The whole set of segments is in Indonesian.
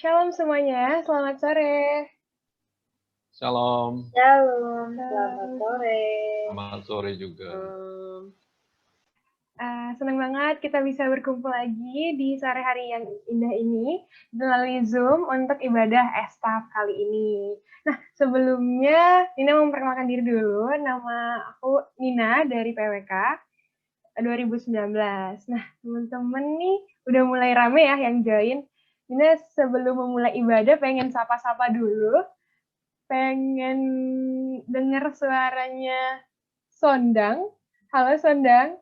Shalom semuanya, selamat sore. Shalom. Shalom, selamat sore. Selamat sore juga. Senang banget kita bisa berkumpul lagi di sore hari yang indah ini melalui Zoom untuk ibadah Estaf kali ini. Nah, sebelumnya Nina memperkenalkan diri dulu. Nama aku Nina dari PWK 2019. Nah, teman-teman nih udah mulai rame ya yang join. Nina sebelum memulai ibadah pengen sapa-sapa dulu. Pengen denger suaranya Sondang. Halo Sondang.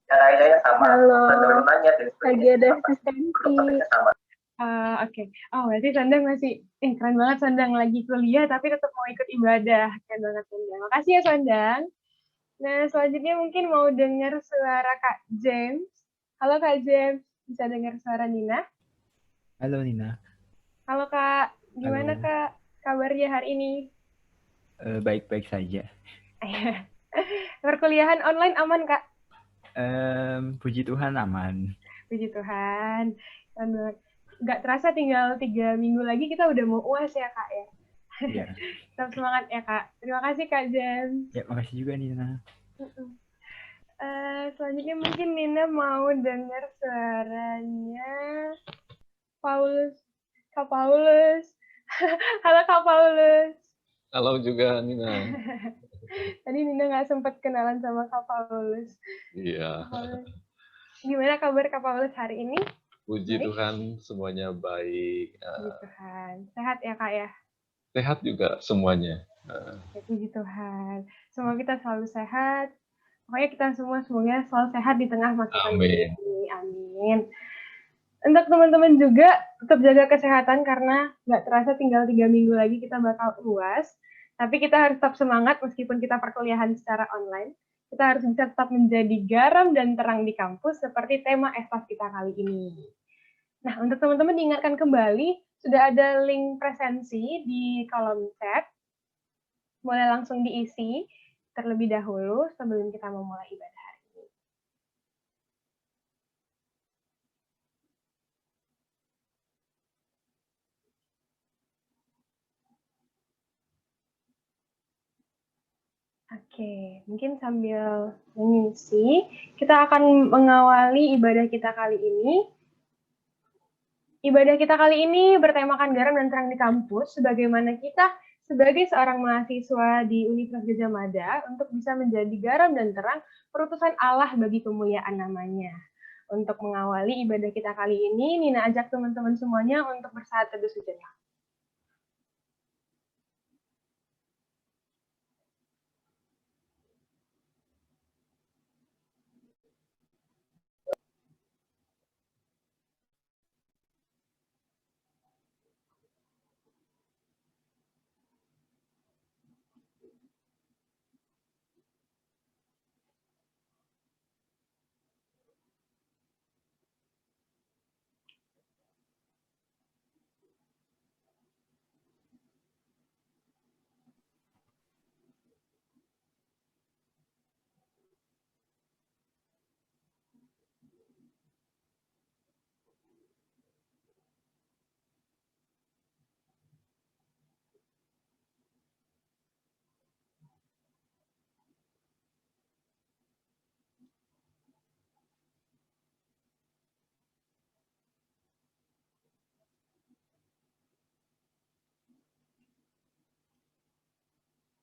Ya, sama. Halo. Teman-temannya Lagi ada asistensi. Oke. Oh, berarti Sondang masih, keren banget Sondang lagi kuliah tapi tetap mau ikut ibadah. Keren banget Sondang. Makasih ya Sondang. Nah, selanjutnya mungkin mau dengar suara Kak James. Halo Kak James, bisa dengar suara Nina? Halo Nina. Halo Kak, gimana Halo. Kak kabarnya hari ini? Baik-baik saja. Perkuliahan online aman Kak? Puji Tuhan aman. Puji Tuhan. Nggak terasa tinggal 3 minggu lagi kita udah mau UAS ya Kak ya? Iya. Tetap semangat ya Kak. Terima kasih Kak Jen. Ya, makasih juga Nina. Selanjutnya mungkin Nina mau dengar suaranya Paulus. Kak Paulus. Halo Kak Paulus. Halo juga Nina. Tadi Nina nggak sempat kenalan sama Kak Paulus. Iya. Gimana kabar Kak Paulus hari ini? Puji Tuhan semuanya baik. Puji Tuhan. Sehat ya Kak ya? Sehat juga semuanya. Puji Tuhan. Semoga kita selalu sehat. Pokoknya kita semua semoga selalu sehat di tengah masa pandemi ini. Amin. Untuk teman-teman juga tetap jaga kesehatan karena nggak terasa tinggal 3 minggu lagi kita bakal UAS. Tapi kita harus tetap semangat meskipun kita perkuliahan secara online. Kita harus bisa tetap menjadi garam dan terang di kampus seperti tema Estaf kita kali ini. Nah, untuk teman-teman diingatkan kembali, sudah ada link presensi di kolom chat. Boleh langsung diisi terlebih dahulu sebelum kita memulai ibadah hari ini. Oke, mungkin sambil mengisi, kita akan mengawali ibadah kita kali ini. Ibadah kita kali ini bertemakan garam dan terang di kampus, sebagaimana kita sebagai seorang mahasiswa di Universitas Gadjah Mada untuk bisa menjadi garam dan terang perutusan Allah bagi kemuliaan namanya. Untuk mengawali ibadah kita kali ini, Nina ajak teman-teman semuanya untuk bersaat teduh sejenak.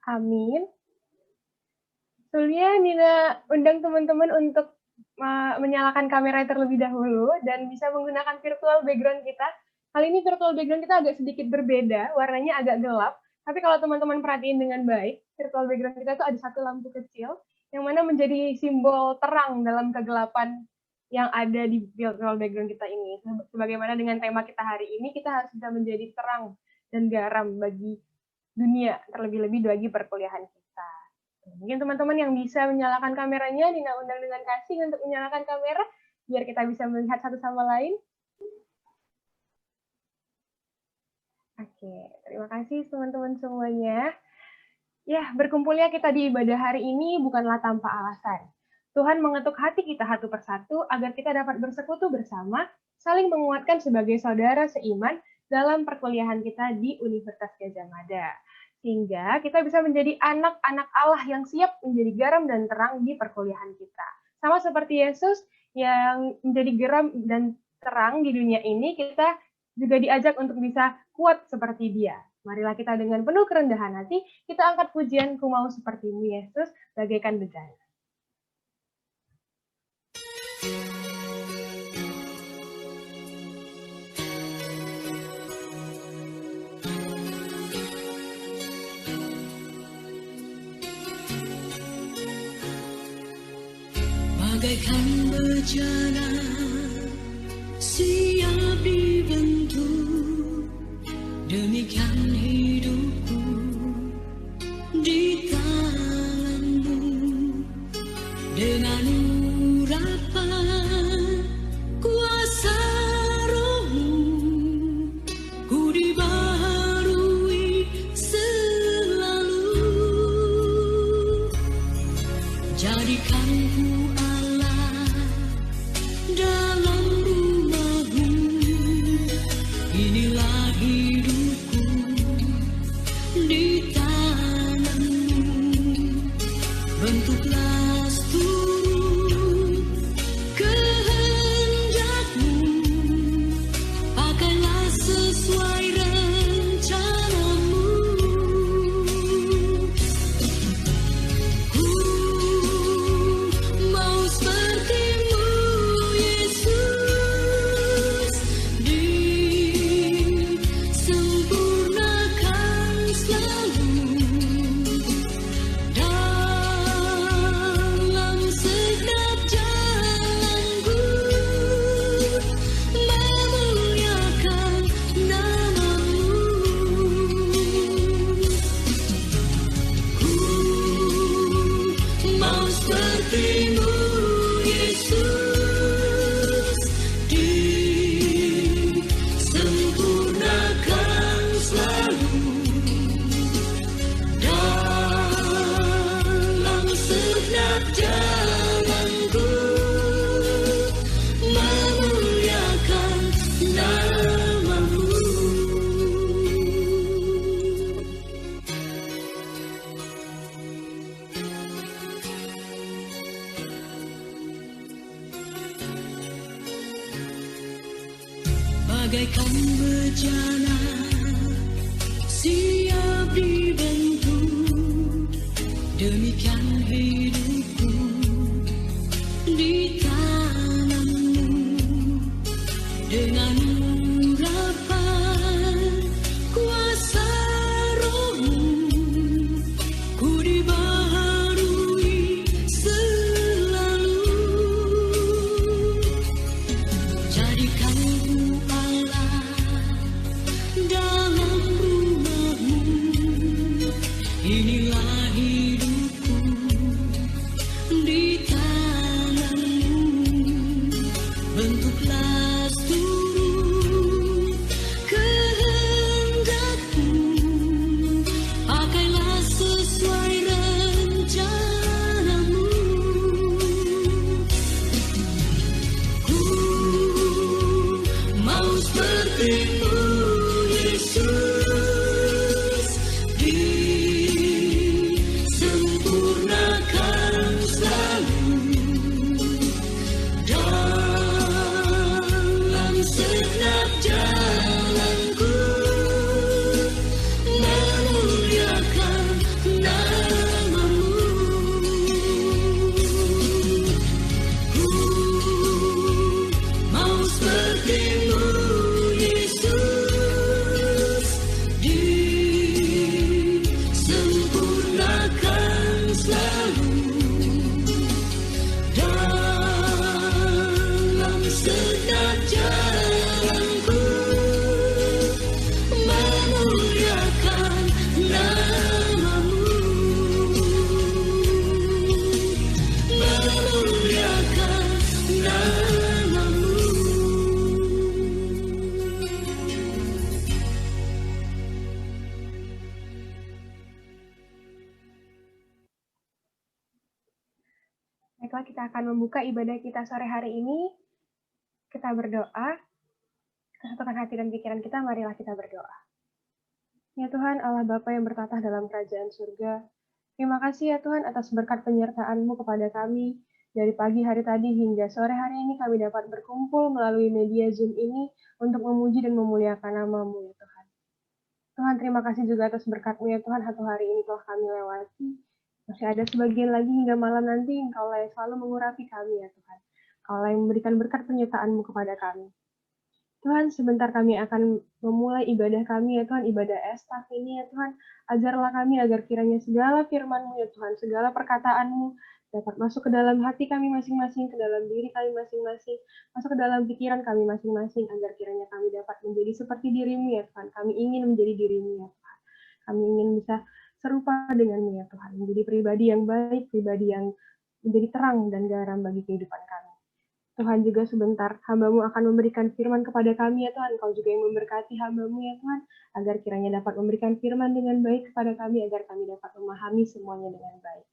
Amin. Sebelumnya Nina undang teman-teman untuk menyalakan kamera terlebih dahulu dan bisa menggunakan virtual background kita. Kali ini virtual background kita agak sedikit berbeda, warnanya agak gelap. Tapi kalau teman-teman perhatiin dengan baik, virtual background kita tuh ada satu lampu kecil yang mana menjadi simbol terang dalam kegelapan yang ada di virtual background kita ini. Sebagaimana dengan tema kita hari ini, kita harus bisa menjadi terang dan garam bagi dunia, terlebih-lebih bagi perkuliahan kita. Mungkin teman-teman yang bisa menyalakan kameranya, Nina undang dengan kasih untuk menyalakan kamera, biar kita bisa melihat satu sama lain. Oke, terima kasih teman-teman semuanya. Ya, berkumpulnya kita di ibadah hari ini bukanlah tanpa alasan. Tuhan mengetuk hati kita satu persatu agar kita dapat bersekutu bersama saling menguatkan sebagai saudara seiman dalam perkuliahan kita di Universitas Gadjah Mada. Sehingga kita bisa menjadi anak-anak Allah yang siap menjadi garam dan terang di perkuliahan kita. Sama seperti Yesus yang menjadi garam dan terang di dunia ini, kita juga diajak untuk bisa kuat seperti dia. Marilah kita dengan penuh kerendahan hati, kita angkat pujian Ku Mau Sepertimu Yesus, bagaikan bejana. Bagaikan bejana siap dibentuk, demikian hidupku di tanganmu. Dengan urapan kuasa Roh-Mu, ku dibaharui selalu. Jadikan ku dalam rumah-Mu, inilah hidupku di tangan-Mu. Bentuklah seluruh kehendak-Mu, pakailah sesuai rencana-Mu. Ku mau seperti-Mu Yesus, disempurnakan selalu dalam segenap jalanku, memuliakan nama-Mu. Ku mau seperti-Mu Yesus, disempurnakan selalu dalam segenap jalanku, memuliakan nama-Mu. Bagaikan bejana siap dibentuk, demikian hidupku di tangan-Mu. Dengan urapan kuasa Roh-Mu, ku dibaharui selalu. Jadikan ku dalam rumah-Mu, inilah hidupku di tangan-Mu. Bentuklah seluruh kehendak-Mu, pakailah sesuai rencana-Mu. Ku mau seperti-Mu Yesus, disempurnakan selalu dalam segenap jalanku, memuliakan nama-Mu. Ku mau seperti-Mu Yesus, disempurnakan selalu dalam segenap jalanku, memuliakan nama-Mu, memuliakan nama-Mu. Baiklah, kita akan membuka ibadah kita sore hari ini. Kita berdoa. Kesatukan hati dan pikiran kita, marilah kita berdoa. Ya Tuhan, Allah Bapa yang bertatah dalam kerajaan surga, terima kasih ya Tuhan atas berkat penyertaan-Mu kepada kami. Dari pagi hari tadi hingga sore hari ini kami dapat berkumpul melalui media Zoom ini untuk memuji dan memuliakan nama-Mu ya Tuhan. Tuhan, terima kasih juga atas berkat-Mu ya Tuhan, satu hari ini telah kami lewati. Masih ada sebagian lagi hingga malam nanti, Engkau yang selalu mengurapi kami ya Tuhan. Engkau yang memberikan berkat penyertaan-Mu kepada kami. Tuhan, sebentar kami akan memulai ibadah kami ya Tuhan, ibadah estaf ini ya Tuhan. Ajarlah kami agar kiranya segala firman-Mu ya Tuhan, segala perkataan-Mu dapat masuk ke dalam hati kami masing-masing, ke dalam diri kami masing-masing, masuk ke dalam pikiran kami masing-masing, agar kiranya kami dapat menjadi seperti diri-Mu ya Tuhan. Kami ingin menjadi diri-Mu ya Tuhan. Kami ingin bisa serupa dengan-Mu ya Tuhan, menjadi pribadi yang baik, pribadi yang menjadi terang dan garam bagi kehidupan kami. Tuhan, juga sebentar hamba-Mu akan memberikan firman kepada kami ya Tuhan. Engkau juga yang memberkati hamba-Mu ya Tuhan, agar kiranya dapat memberikan firman dengan baik kepada kami, agar kami dapat memahami semuanya dengan baik.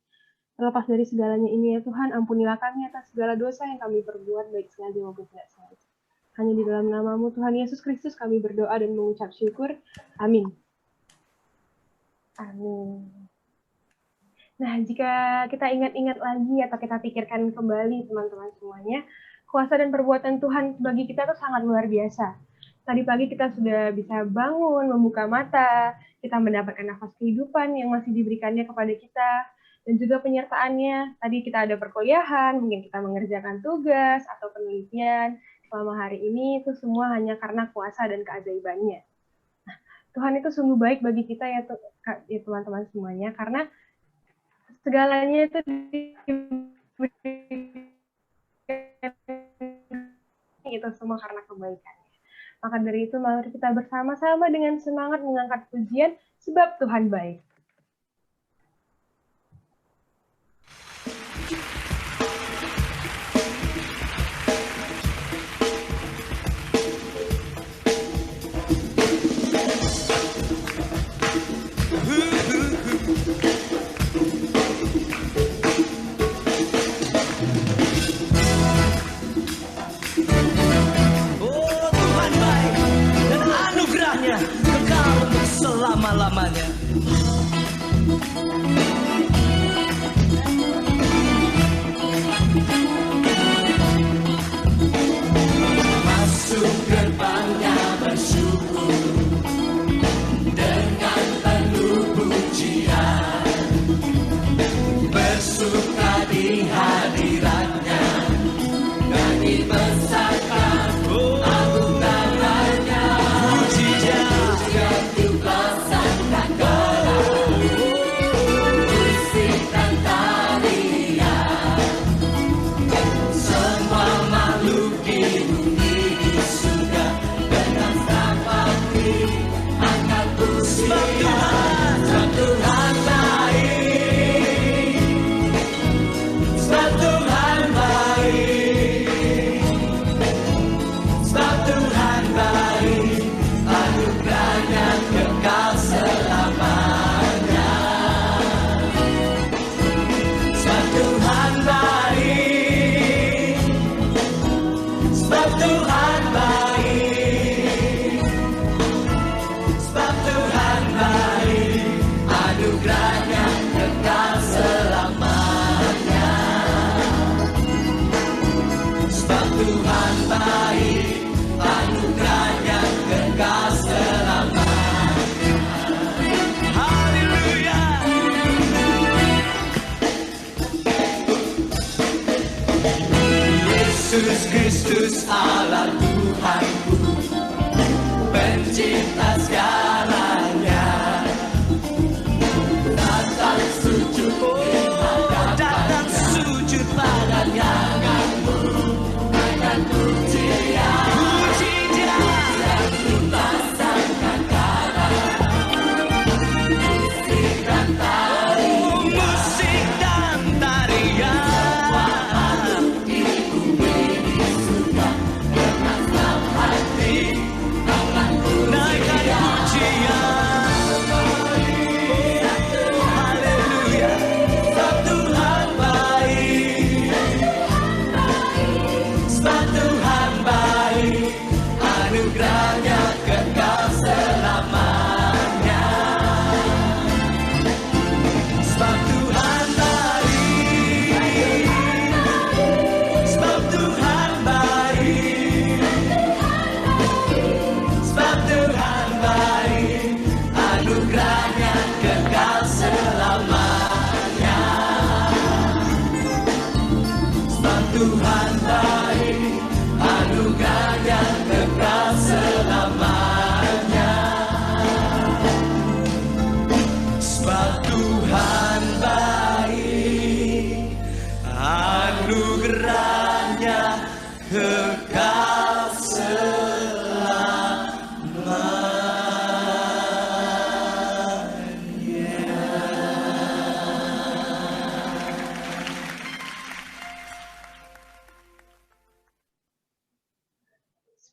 Terlepas dari segalanya ini ya Tuhan, ampunilah kami atas segala dosa yang kami perbuat, baik sengaja maupun tidak sengaja. Hanya di dalam nama-Mu Tuhan Yesus Kristus kami berdoa dan mengucap syukur. Amin. Amin. Nah, jika kita ingat-ingat lagi atau kita pikirkan kembali teman-teman semuanya, kuasa dan perbuatan Tuhan bagi kita itu sangat luar biasa. Tadi pagi kita sudah bisa bangun, membuka mata, kita mendapatkan nafas kehidupan yang masih diberikannya kepada kita, dan juga penyertaannya. Tadi kita ada perkuliahan, mungkin kita mengerjakan tugas atau penelitian selama hari ini, itu semua hanya karena kuasa dan keajaibannya. Nah, Tuhan itu sungguh baik bagi kita ya teman-teman semuanya, karena segalanya itu itu semua karena kebaikannya. Maka dari itu mari kita bersama-sama dengan semangat mengangkat pujian sebab Tuhan baik. Selama-lamanya. Masuk gerbangnya bersyukur dengan penuh pujian, bersuka di hadiratnya dan dibesarkan agung namanya. Pujinya Yesus Kristus Allah Tuhanku, pencipta segalanya, datang sujud datang sujud padanya, akan pujian, puji Dia yang dipasangkan kalah, musik dan tarian, musik dan tarian. Naikkan puji kekal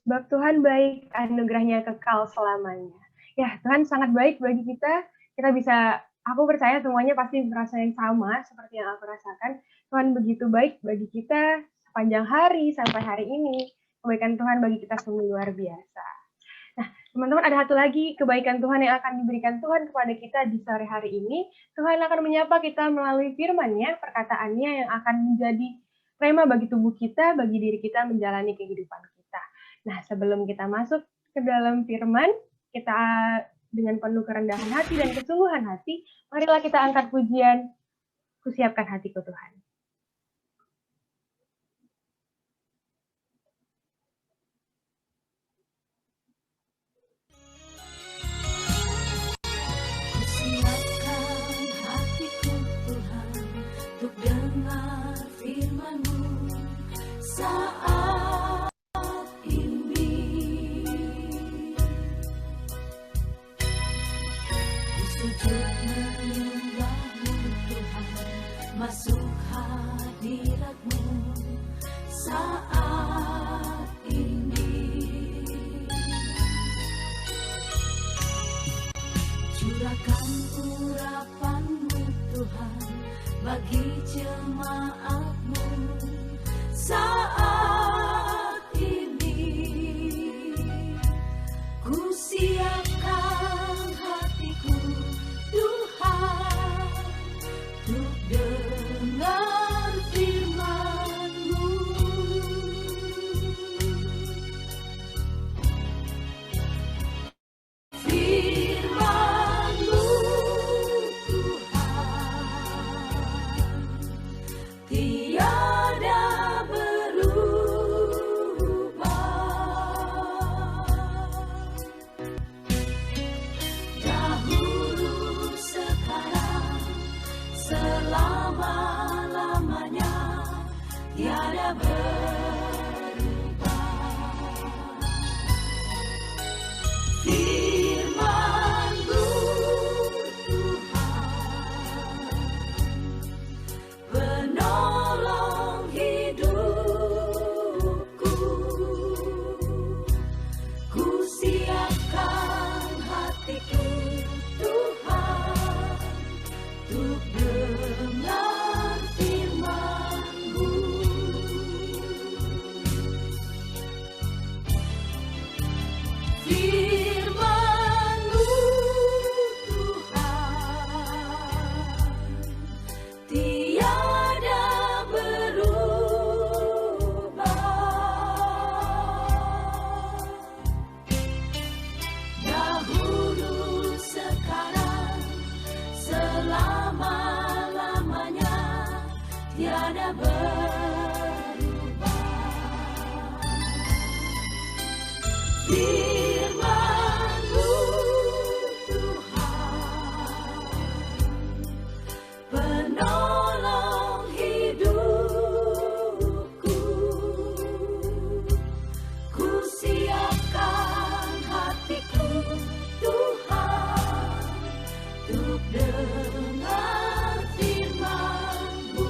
Sebab Tuhan baik, anugerahnya kekal selamanya. Ya, Tuhan sangat baik bagi kita. Kita bisa, aku percaya semuanya pasti merasa yang sama seperti yang aku rasakan. Tuhan begitu baik bagi kita sepanjang hari sampai hari ini. Kebaikan Tuhan bagi kita sungguh luar biasa. Nah, teman-teman, ada satu lagi kebaikan Tuhan yang akan diberikan Tuhan kepada kita di sore hari ini. Tuhan akan menyapa kita melalui firman-Nya, perkataannya yang akan menjadi rema bagi tubuh kita, bagi diri kita menjalani kehidupan kita. Nah, sebelum kita masuk ke dalam firman, kita dengan penuh kerendahan hati dan kesungguhan hati, marilah kita angkat pujian, kusiapkan hatiku Tuhan. Siapkan hatiku Tuhan untuk dengar firman-Mu saat ini. Ku sujud menyembah-Mu Tuhan, masuk hadirat-Mu saat ini. Curahkan urapan-Mu Tuhan bagi jemaat-Mu saat ini. Ku siapkan hatiku Tuhan untuk dengar firman-Mu. Firman-Mu Tuhan tiada berubah. Dahulu, sekarang, selama-lamanya tiada berubah. Firman-Mu Tuhan, penolong hidupku. Ku siapkan hatiku Tuhan untuk dengar firman-Mu. Firman-Mu Tuhan tiada berubah. Dahulu, sekarang, selama-lamanya tiada berubah. Firman-Mu Tuhan, penolong hidupku. Ku siapkan hatiku Tuhan untuk dengar firman-Mu.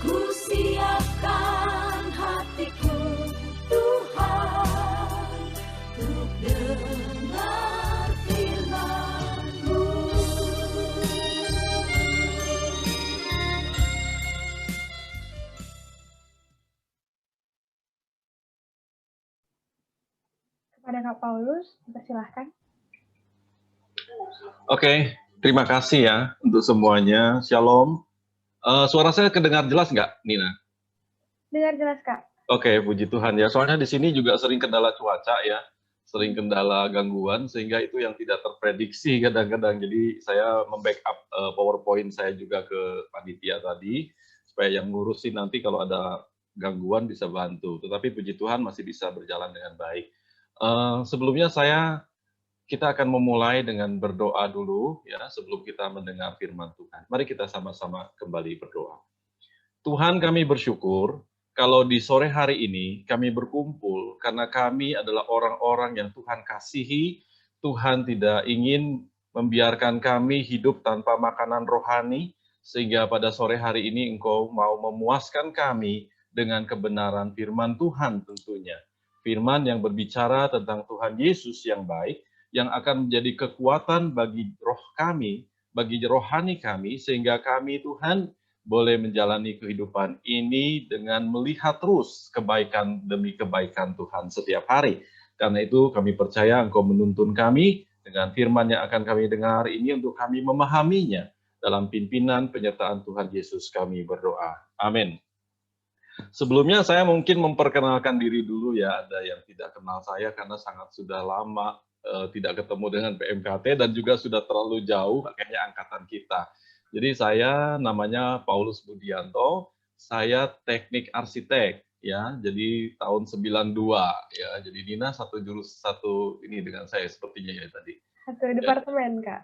Ku siapkan hatiku Tuhan untuk dengar firman-Mu. Kepada Kak Paulus, dipersilahkan. Oke, terima kasih ya untuk semuanya. Shalom. Suara saya kedengar jelas nggak, Nina? Dengar jelas, Kak. Oke, puji Tuhan ya. Soalnya di sini juga sering kendala cuaca ya, sering kendala gangguan, sehingga itu yang tidak terprediksi kadang-kadang. Jadi saya membackup PowerPoint saya juga ke panitia tadi, supaya yang ngurusin nanti kalau ada gangguan bisa bantu. Tetapi puji Tuhan masih bisa berjalan dengan baik. Sebelumnya kita akan memulai dengan berdoa dulu ya sebelum kita mendengar firman Tuhan. Mari kita sama-sama kembali berdoa. Tuhan, kami bersyukur kalau di sore hari ini kami berkumpul karena kami adalah orang-orang yang Tuhan kasihi. Tuhan tidak ingin membiarkan kami hidup tanpa makanan rohani, sehingga pada sore hari ini Engkau mau memuaskan kami dengan kebenaran firman Tuhan tentunya. Firman yang berbicara tentang Tuhan Yesus yang baik, yang akan menjadi kekuatan bagi roh kami, bagi rohani kami, sehingga kami Tuhan boleh menjalani kehidupan ini dengan melihat terus kebaikan demi kebaikan Tuhan setiap hari. Karena itu kami percaya Engkau menuntun kami dengan firman yang akan kami dengar ini untuk kami memahaminya. Dalam pimpinan penyertaan Tuhan Yesus kami berdoa. Amin. Sebelumnya saya mungkin memperkenalkan diri dulu ya, ada yang tidak kenal saya karena sangat sudah lama tidak ketemu dengan PMKT dan juga sudah terlalu jauh kayaknya angkatan kita. Jadi saya namanya Paulus Budianto, saya teknik arsitek ya, jadi tahun 92 ya. Jadi Nina satu ini dengan saya sepertinya ya tadi. Satu departemen, Kak.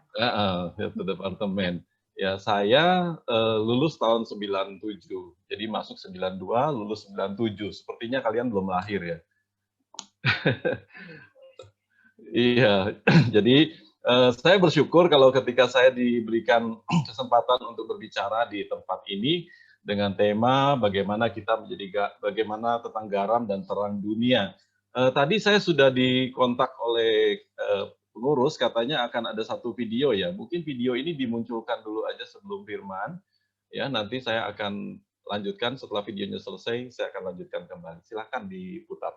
Satu departemen. Ya, saya lulus tahun 97. Jadi masuk 92, lulus 97. Sepertinya kalian belum lahir ya. Iya, jadi saya bersyukur kalau ketika saya diberikan kesempatan untuk berbicara di tempat ini dengan tema bagaimana kita bagaimana tentang garam dan terang dunia. Tadi saya sudah dikontak oleh pengurus, katanya akan ada satu video ya. Mungkin video ini dimunculkan dulu aja sebelum firman. Ya, nanti saya akan lanjutkan setelah videonya selesai, saya akan lanjutkan kembali. Silakan diputar.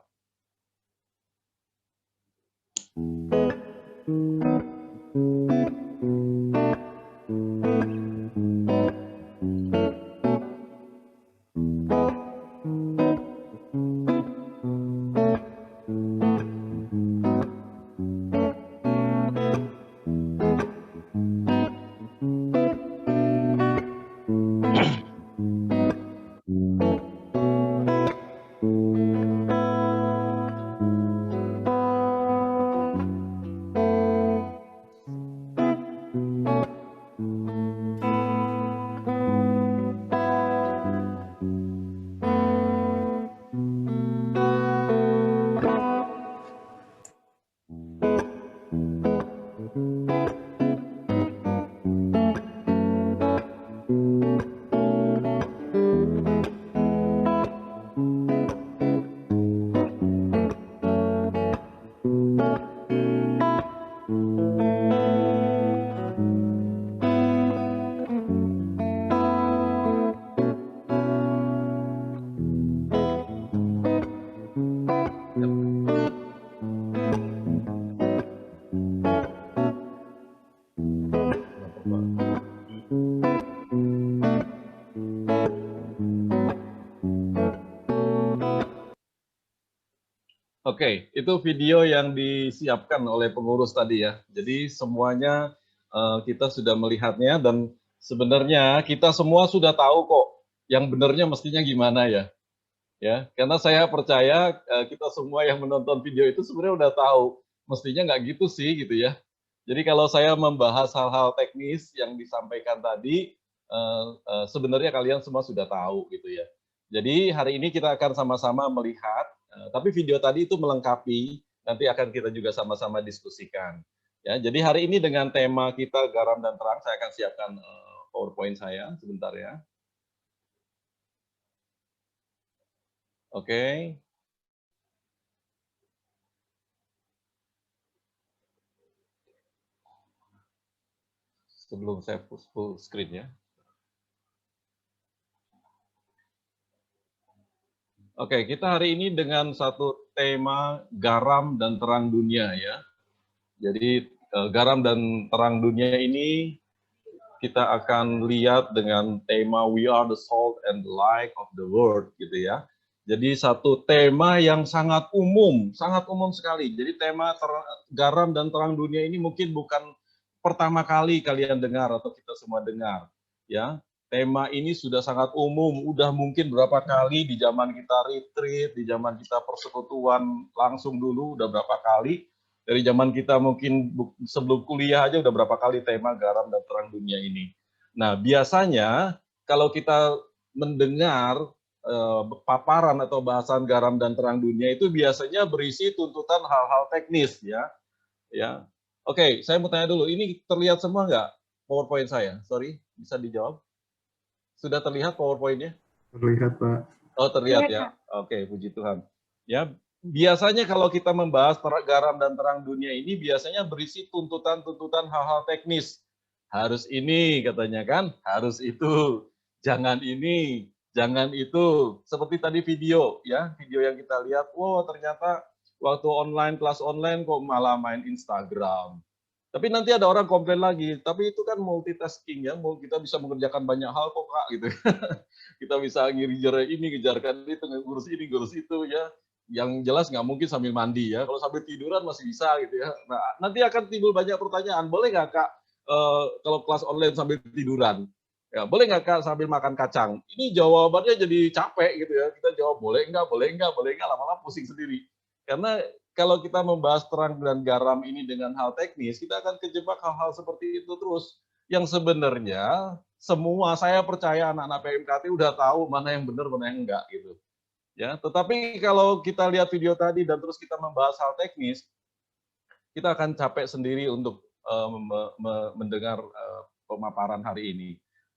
Oke, itu video yang disiapkan oleh pengurus tadi ya. Jadi semuanya kita sudah melihatnya dan sebenarnya kita semua sudah tahu kok yang benarnya mestinya gimana ya. Ya, karena saya percaya kita semua yang menonton video itu sebenarnya udah tahu mestinya nggak gitu sih gitu ya. Jadi kalau saya membahas hal-hal teknis yang disampaikan tadi, sebenarnya kalian semua sudah tahu gitu ya. Jadi hari ini kita akan sama-sama melihat, tapi video tadi itu melengkapi, nanti akan kita juga sama-sama diskusikan. Ya, jadi hari ini dengan tema kita garam dan terang, saya akan siapkan PowerPoint saya sebentar ya. Oke. Sebelum saya full screen ya. Oke, kita hari ini dengan satu tema garam dan terang dunia ya. Jadi garam dan terang dunia ini kita akan lihat dengan tema We Are the Salt and the Light of the World gitu ya. Jadi satu tema yang sangat umum sekali. Jadi tema garam dan terang dunia ini mungkin bukan pertama kali kalian dengar atau kita semua dengar ya. Tema ini sudah sangat umum, udah mungkin berapa kali di zaman kita retreat, di zaman kita persekutuan langsung dulu udah berapa kali. Dari zaman kita mungkin sebelum kuliah aja udah berapa kali tema garam dan terang dunia ini. Nah, biasanya kalau kita mendengar paparan atau bahasan garam dan terang dunia itu biasanya berisi tuntutan hal-hal teknis ya. Ya. Oke, saya mau tanya dulu, ini terlihat semua nggak PowerPoint saya? Sorry, bisa dijawab? Sudah terlihat PowerPoint-nya? Terlihat, Pak. Oh, terlihat Terlihat, ya. Oke, puji Tuhan. Ya, biasanya kalau kita membahas garam dan terang dunia ini biasanya berisi tuntutan-tuntutan hal-hal teknis. Harus ini katanya kan, harus itu. Jangan ini, jangan itu. Seperti tadi video ya, video yang kita lihat, wow ternyata waktu kelas online kok malah main Instagram. Tapi nanti ada orang komplain lagi, tapi itu kan multitasking ya, kita bisa mengerjakan banyak hal kok Kak gitu. Kita bisa ngejar ini, ngejarkan itu, ngurus ini, ngurus itu ya. Yang jelas nggak mungkin sambil mandi ya, kalau sambil tiduran masih bisa gitu ya. Nah, nanti akan timbul banyak pertanyaan, boleh nggak Kak kalau kelas online sambil tiduran? Ya, boleh nggak Kak sambil makan kacang? Ini jawabannya jadi capek gitu ya, kita jawab boleh nggak, lama-lama pusing sendiri. Karena kalau kita membahas terang dan garam ini dengan hal teknis, kita akan kejebak hal-hal seperti itu terus. Yang sebenarnya semua saya percaya anak-anak PMKT udah tahu mana yang benar, mana yang enggak gitu. Ya, tetapi kalau kita lihat video tadi dan terus kita membahas hal teknis, kita akan capek sendiri untuk mendengar pemaparan hari ini.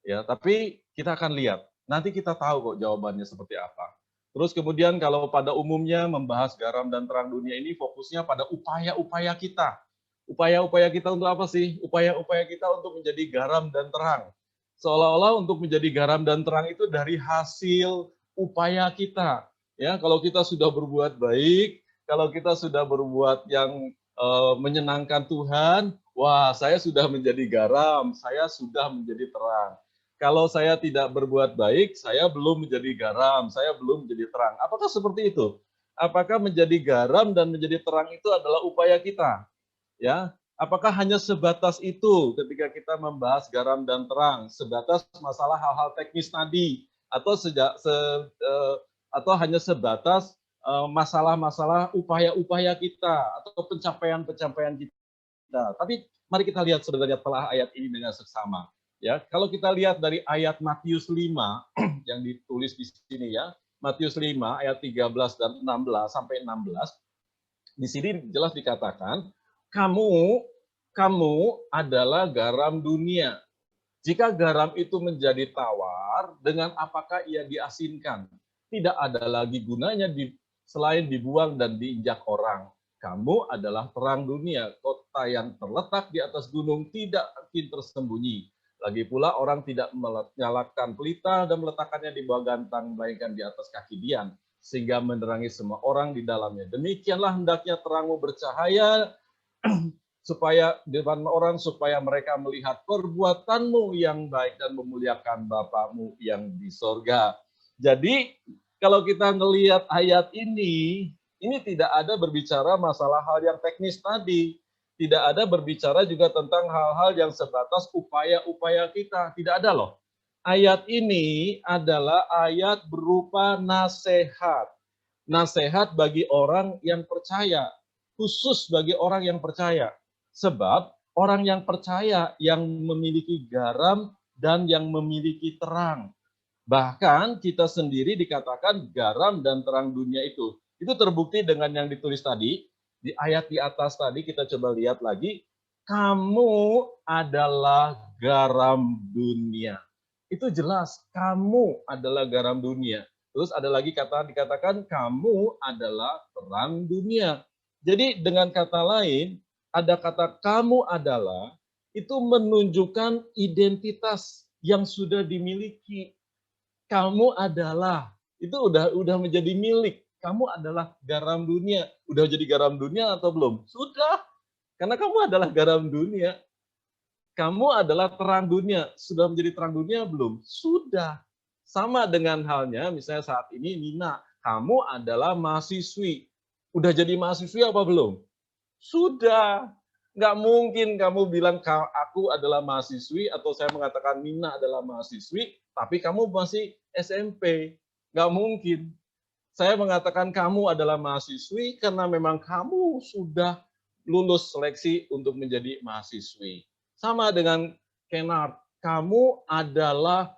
Ya, tapi kita akan lihat. Nanti kita tahu kok jawabannya seperti apa. Terus kemudian kalau pada umumnya membahas garam dan terang dunia ini fokusnya pada upaya-upaya kita. Upaya-upaya kita untuk apa sih? Upaya-upaya kita untuk menjadi garam dan terang. Seolah-olah untuk menjadi garam dan terang itu dari hasil upaya kita. Ya, kalau kita sudah berbuat baik, kalau kita sudah berbuat yang menyenangkan Tuhan, wah, saya sudah menjadi garam, saya sudah menjadi terang. Kalau saya tidak berbuat baik, saya belum menjadi garam, saya belum menjadi terang. Apakah seperti itu? Apakah menjadi garam dan menjadi terang itu adalah upaya kita? Ya, apakah hanya sebatas itu ketika kita membahas garam dan terang, sebatas masalah hal-hal teknis tadi, atau atau hanya sebatas masalah-masalah upaya-upaya kita atau pencapaian-pencapaian kita? Tapi mari kita lihat sebenarnya telah ayat ini dengan seksama. Ya, kalau kita lihat dari ayat Matius 5 yang ditulis di sini ya, Matius 5 ayat 13 dan 16 sampai 16, di sini jelas dikatakan, kamu adalah garam dunia. Jika garam itu menjadi tawar, dengan apakah ia diasinkan? Tidak ada lagi gunanya selain dibuang dan diinjak orang. Kamu adalah terang dunia, kota yang terletak di atas gunung tidak mungkin tersembunyi. Lagi pula orang tidak menyalakan pelita dan meletakkannya di bawah gantang, melainkan di atas kaki dian, sehingga menerangi semua orang di dalamnya. Demikianlah hendaknya terangmu bercahaya supaya di depan orang, supaya mereka melihat perbuatanmu yang baik dan memuliakan Bapamu yang di sorga. Jadi kalau kita melihat ayat ini tidak ada berbicara masalah hal yang teknis tadi. Tidak ada berbicara juga tentang hal-hal yang sebatas upaya-upaya kita. Tidak ada loh. Ayat ini adalah ayat berupa nasihat. Nasihat bagi orang yang percaya. Khusus bagi orang yang percaya. Sebab orang yang percaya yang memiliki garam dan yang memiliki terang. Bahkan kita sendiri dikatakan garam dan terang dunia itu. Itu terbukti dengan yang ditulis tadi. Di ayat di atas tadi kita coba lihat lagi, kamu adalah garam dunia. Itu jelas, kamu adalah garam dunia. Terus ada lagi dikatakan kamu adalah terang dunia. Jadi dengan kata lain, ada kata kamu adalah, itu menunjukkan identitas yang sudah dimiliki. Kamu adalah, itu udah menjadi milik. Kamu adalah garam dunia. Udah jadi garam dunia atau belum? Sudah. Karena kamu adalah garam dunia. Kamu adalah terang dunia. Sudah menjadi terang dunia belum? Sudah. Sama dengan halnya, misalnya saat ini Nina, kamu adalah mahasiswi. Udah jadi mahasiswi apa belum? Sudah. Nggak mungkin kamu bilang aku adalah mahasiswi, atau saya mengatakan Nina adalah mahasiswi, tapi kamu masih SMP. Nggak mungkin. Saya mengatakan kamu adalah mahasiswi karena memang kamu sudah lulus seleksi untuk menjadi mahasiswi. Sama dengan Kennard, kamu adalah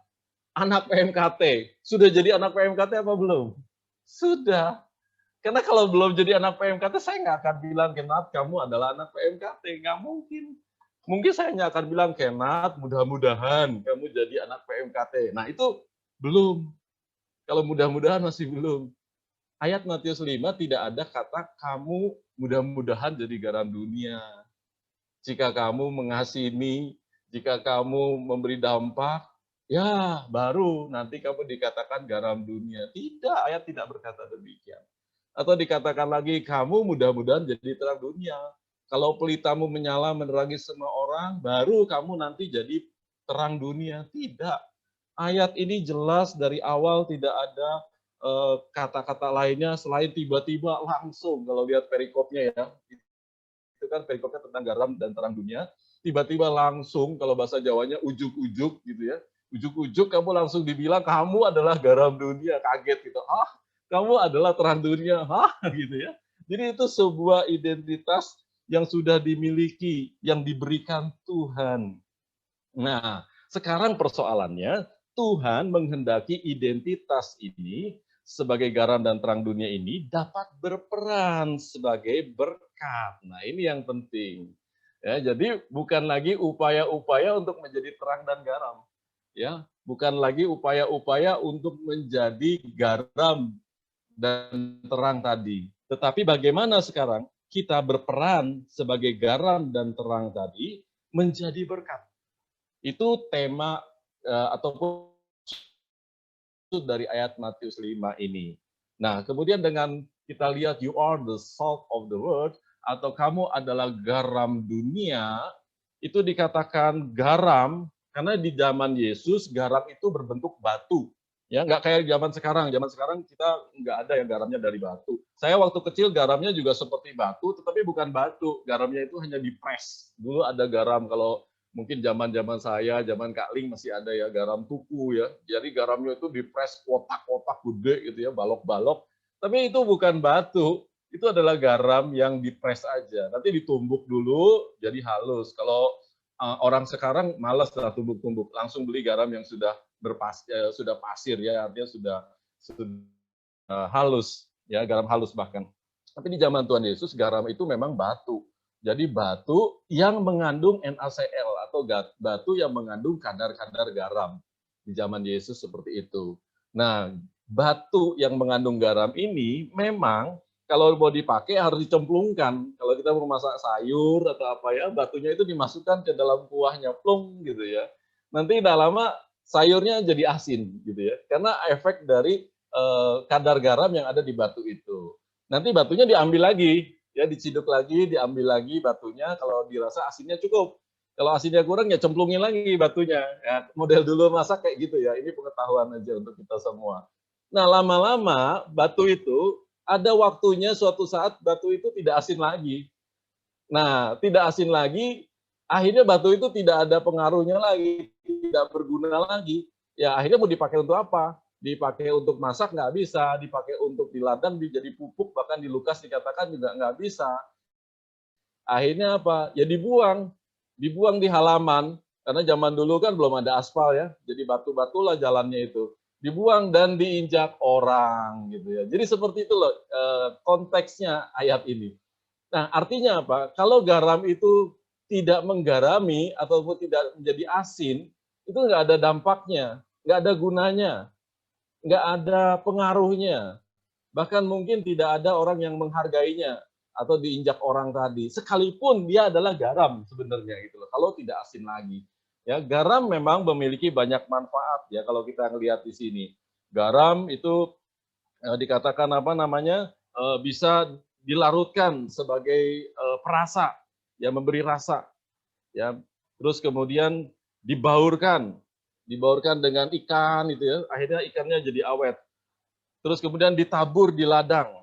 anak PMKT. Sudah jadi anak PMKT apa belum? Sudah. Karena kalau belum jadi anak PMKT, saya nggak akan bilang, Kenat, kamu adalah anak PMKT. Nggak mungkin. Mungkin saya hanya akan bilang, Kenat, mudah-mudahan kamu jadi anak PMKT. Nah, itu belum. Kalau mudah-mudahan masih belum. Ayat Matius 5 tidak ada kata kamu mudah-mudahan jadi garam dunia. Jika kamu mengasih, jika kamu memberi dampak, ya baru nanti kamu dikatakan garam dunia. Tidak, ayat tidak berkata demikian. Atau dikatakan lagi, kamu mudah-mudahan jadi terang dunia. Kalau pelitamu menyala menerangi semua orang, baru kamu nanti jadi terang dunia. Tidak. Ayat ini jelas dari awal tidak ada kata-kata lainnya selain tiba-tiba langsung. Kalau lihat perikopnya ya, itu kan perikopnya tentang garam dan terang dunia. Tiba-tiba langsung, kalau bahasa Jawanya ujuk-ujuk gitu ya. Ujuk-ujuk kamu langsung dibilang kamu adalah garam dunia. Kaget gitu. Kamu adalah terang dunia, gitu ya. Jadi itu sebuah identitas yang sudah dimiliki, yang diberikan Tuhan. Nah, sekarang persoalannya, Tuhan menghendaki identitas ini sebagai garam dan terang dunia ini dapat berperan sebagai berkat. Nah, ini yang penting. Ya, jadi bukan lagi upaya-upaya untuk menjadi terang dan garam. Ya, bukan lagi upaya-upaya untuk menjadi garam dan terang tadi. Tetapi bagaimana sekarang kita berperan sebagai garam dan terang tadi menjadi berkat. Itu tema ataupun dari ayat Matius 5 ini. Nah, kemudian dengan kita lihat you are the salt of the world atau kamu adalah garam dunia, itu dikatakan garam karena di zaman Yesus garam itu berbentuk batu. Ya, nggak kayak zaman sekarang. Zaman sekarang kita nggak ada yang garamnya dari batu. Saya waktu kecil garamnya juga seperti batu, tetapi bukan batu. Garamnya itu hanya dipres. Dulu ada garam kalau mungkin zaman-zaman saya, zaman Kak Ling masih ada ya garam tuku ya. Jadi garamnya itu dipres kotak-kotak gede gitu ya, balok-balok. Tapi itu bukan batu. Itu adalah garam yang dipres aja. Nanti ditumbuk dulu jadi halus. Kalau orang sekarang malas lah tumbuk-tumbuk, langsung beli garam yang sudah sudah pasir ya, artinya sudah halus ya, garam halus bahkan. Tapi di zaman Tuhan Yesus garam itu memang batu. Jadi batu yang mengandung NaCl atau batu yang mengandung kadar-kadar garam. Di zaman Yesus seperti itu. Nah, batu yang mengandung garam ini memang kalau mau dipakai harus dicemplungkan. Kalau kita mau masak sayur atau apa ya, batunya itu dimasukkan ke dalam kuahnya, plung gitu ya. Nanti tidak lama sayurnya jadi asin gitu ya. Karena efek dari kadar garam yang ada di batu itu. Nanti batunya diambil lagi, ya diciduk lagi, diambil lagi batunya. Kalau dirasa asinnya cukup. Kalau asinnya kurang ya cemplungin lagi batunya. Ya, model dulu masak kayak gitu ya. Ini pengetahuan aja untuk kita semua. Nah, lama-lama batu itu ada waktunya suatu saat batu itu tidak asin lagi. Nah, tidak asin lagi, akhirnya batu itu tidak ada pengaruhnya lagi, tidak berguna lagi. Ya, akhirnya mau dipakai untuk apa? Dipakai untuk masak nggak bisa, dipakai untuk di ladang jadi pupuk, bahkan di Lukas dikatakan juga nggak bisa. Akhirnya apa? Ya dibuang di halaman, karena zaman dulu kan belum ada aspal ya, jadi batu-batulah jalannya itu. Dibuang dan diinjak orang gitu ya. Jadi seperti itu loh konteksnya ayat ini. Nah, artinya apa? Kalau garam itu tidak menggarami ataupun tidak menjadi asin, itu nggak ada dampaknya, nggak ada gunanya, nggak ada pengaruhnya. Bahkan mungkin tidak ada orang yang menghargainya atau diinjak orang tadi. Sekalipun dia adalah garam sebenarnya gitu loh. Kalau tidak asin lagi. Ya, garam memang memiliki banyak manfaat ya kalau kita lihat di sini. Garam itu dikatakan apa namanya bisa dilarutkan sebagai perasa, ya memberi rasa, ya. Terus kemudian dibaurkan dengan ikan itu ya. Akhirnya ikannya jadi awet. Terus kemudian ditabur di ladang.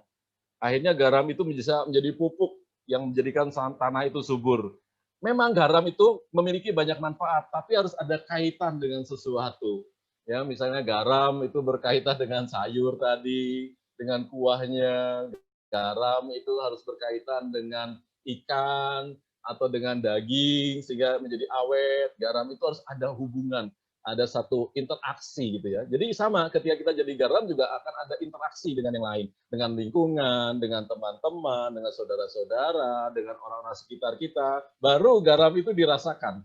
Akhirnya garam itu bisa menjadi pupuk yang menjadikan tanah itu subur. Memang garam itu memiliki banyak manfaat, tapi harus ada kaitan dengan sesuatu. Ya, misalnya garam itu berkaitan dengan sayur tadi, dengan kuahnya. Garam itu harus berkaitan dengan ikan atau dengan daging sehingga menjadi awet. Garam itu harus ada hubungan, ada satu interaksi gitu ya. Jadi sama ketika kita jadi garam juga akan ada interaksi dengan yang lain, dengan lingkungan, dengan teman-teman, dengan saudara-saudara, dengan orang-orang sekitar kita. Baru garam itu dirasakan.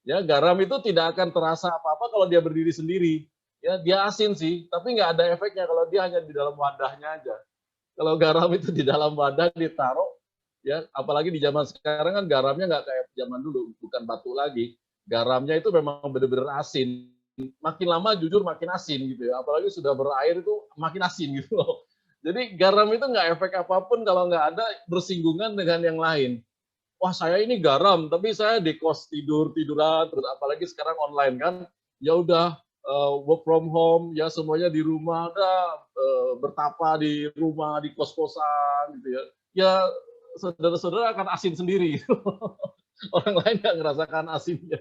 Ya, garam itu tidak akan terasa apa-apa kalau dia berdiri sendiri. Ya, dia asin sih, tapi nggak ada efeknya kalau dia hanya di dalam wadahnya aja. Kalau garam itu di dalam wadah ditaruh, ya, apalagi di zaman sekarang kan garamnya nggak kayak zaman dulu, bukan batu lagi. Garamnya itu memang benar-benar asin. Makin lama jujur makin asin gitu ya. Apalagi sudah berair itu makin asin gitu loh. Jadi garam itu nggak efek apapun kalau nggak ada bersinggungan dengan yang lain. Wah saya ini garam, tapi saya di kos tiduran, terus apalagi sekarang online kan, ya udah work from home, ya semuanya di rumah, udah bertapa di rumah, di kos-kosan gitu ya. Ya saudara-saudara akan asin sendiri. Orang lain nggak ngerasakan asinnya.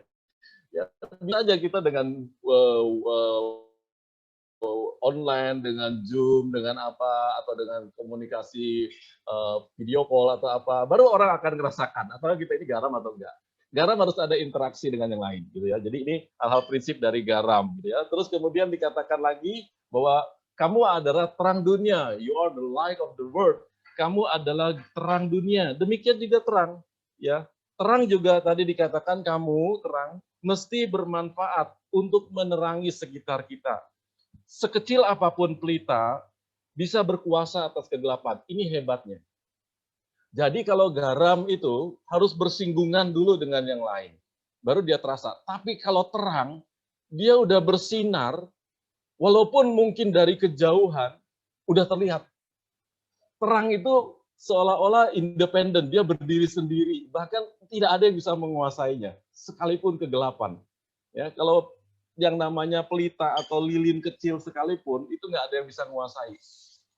Ya, bisa aja kita dengan online, dengan Zoom, dengan apa, atau dengan komunikasi video call atau apa, baru orang akan ngerasakan apakah kita ini garam atau enggak. Garam harus ada interaksi dengan yang lain, gitu ya. Jadi ini hal-hal prinsip dari garam, gitu ya. Terus kemudian dikatakan lagi bahwa kamu adalah terang dunia, you are the light of the world. Kamu adalah terang dunia. Demikian juga terang, ya. Terang juga tadi dikatakan kamu terang mesti bermanfaat untuk menerangi sekitar kita. Sekecil apapun pelita bisa berkuasa atas kegelapan. Ini hebatnya. Jadi kalau garam itu harus bersinggungan dulu dengan yang lain. Baru dia terasa. Tapi kalau terang, dia udah bersinar, walaupun mungkin dari kejauhan, udah terlihat. Terang itu seolah-olah independen, dia berdiri sendiri, bahkan tidak ada yang bisa menguasainya, sekalipun kegelapan. Ya, kalau yang namanya pelita atau lilin kecil sekalipun, itu nggak ada yang bisa menguasai.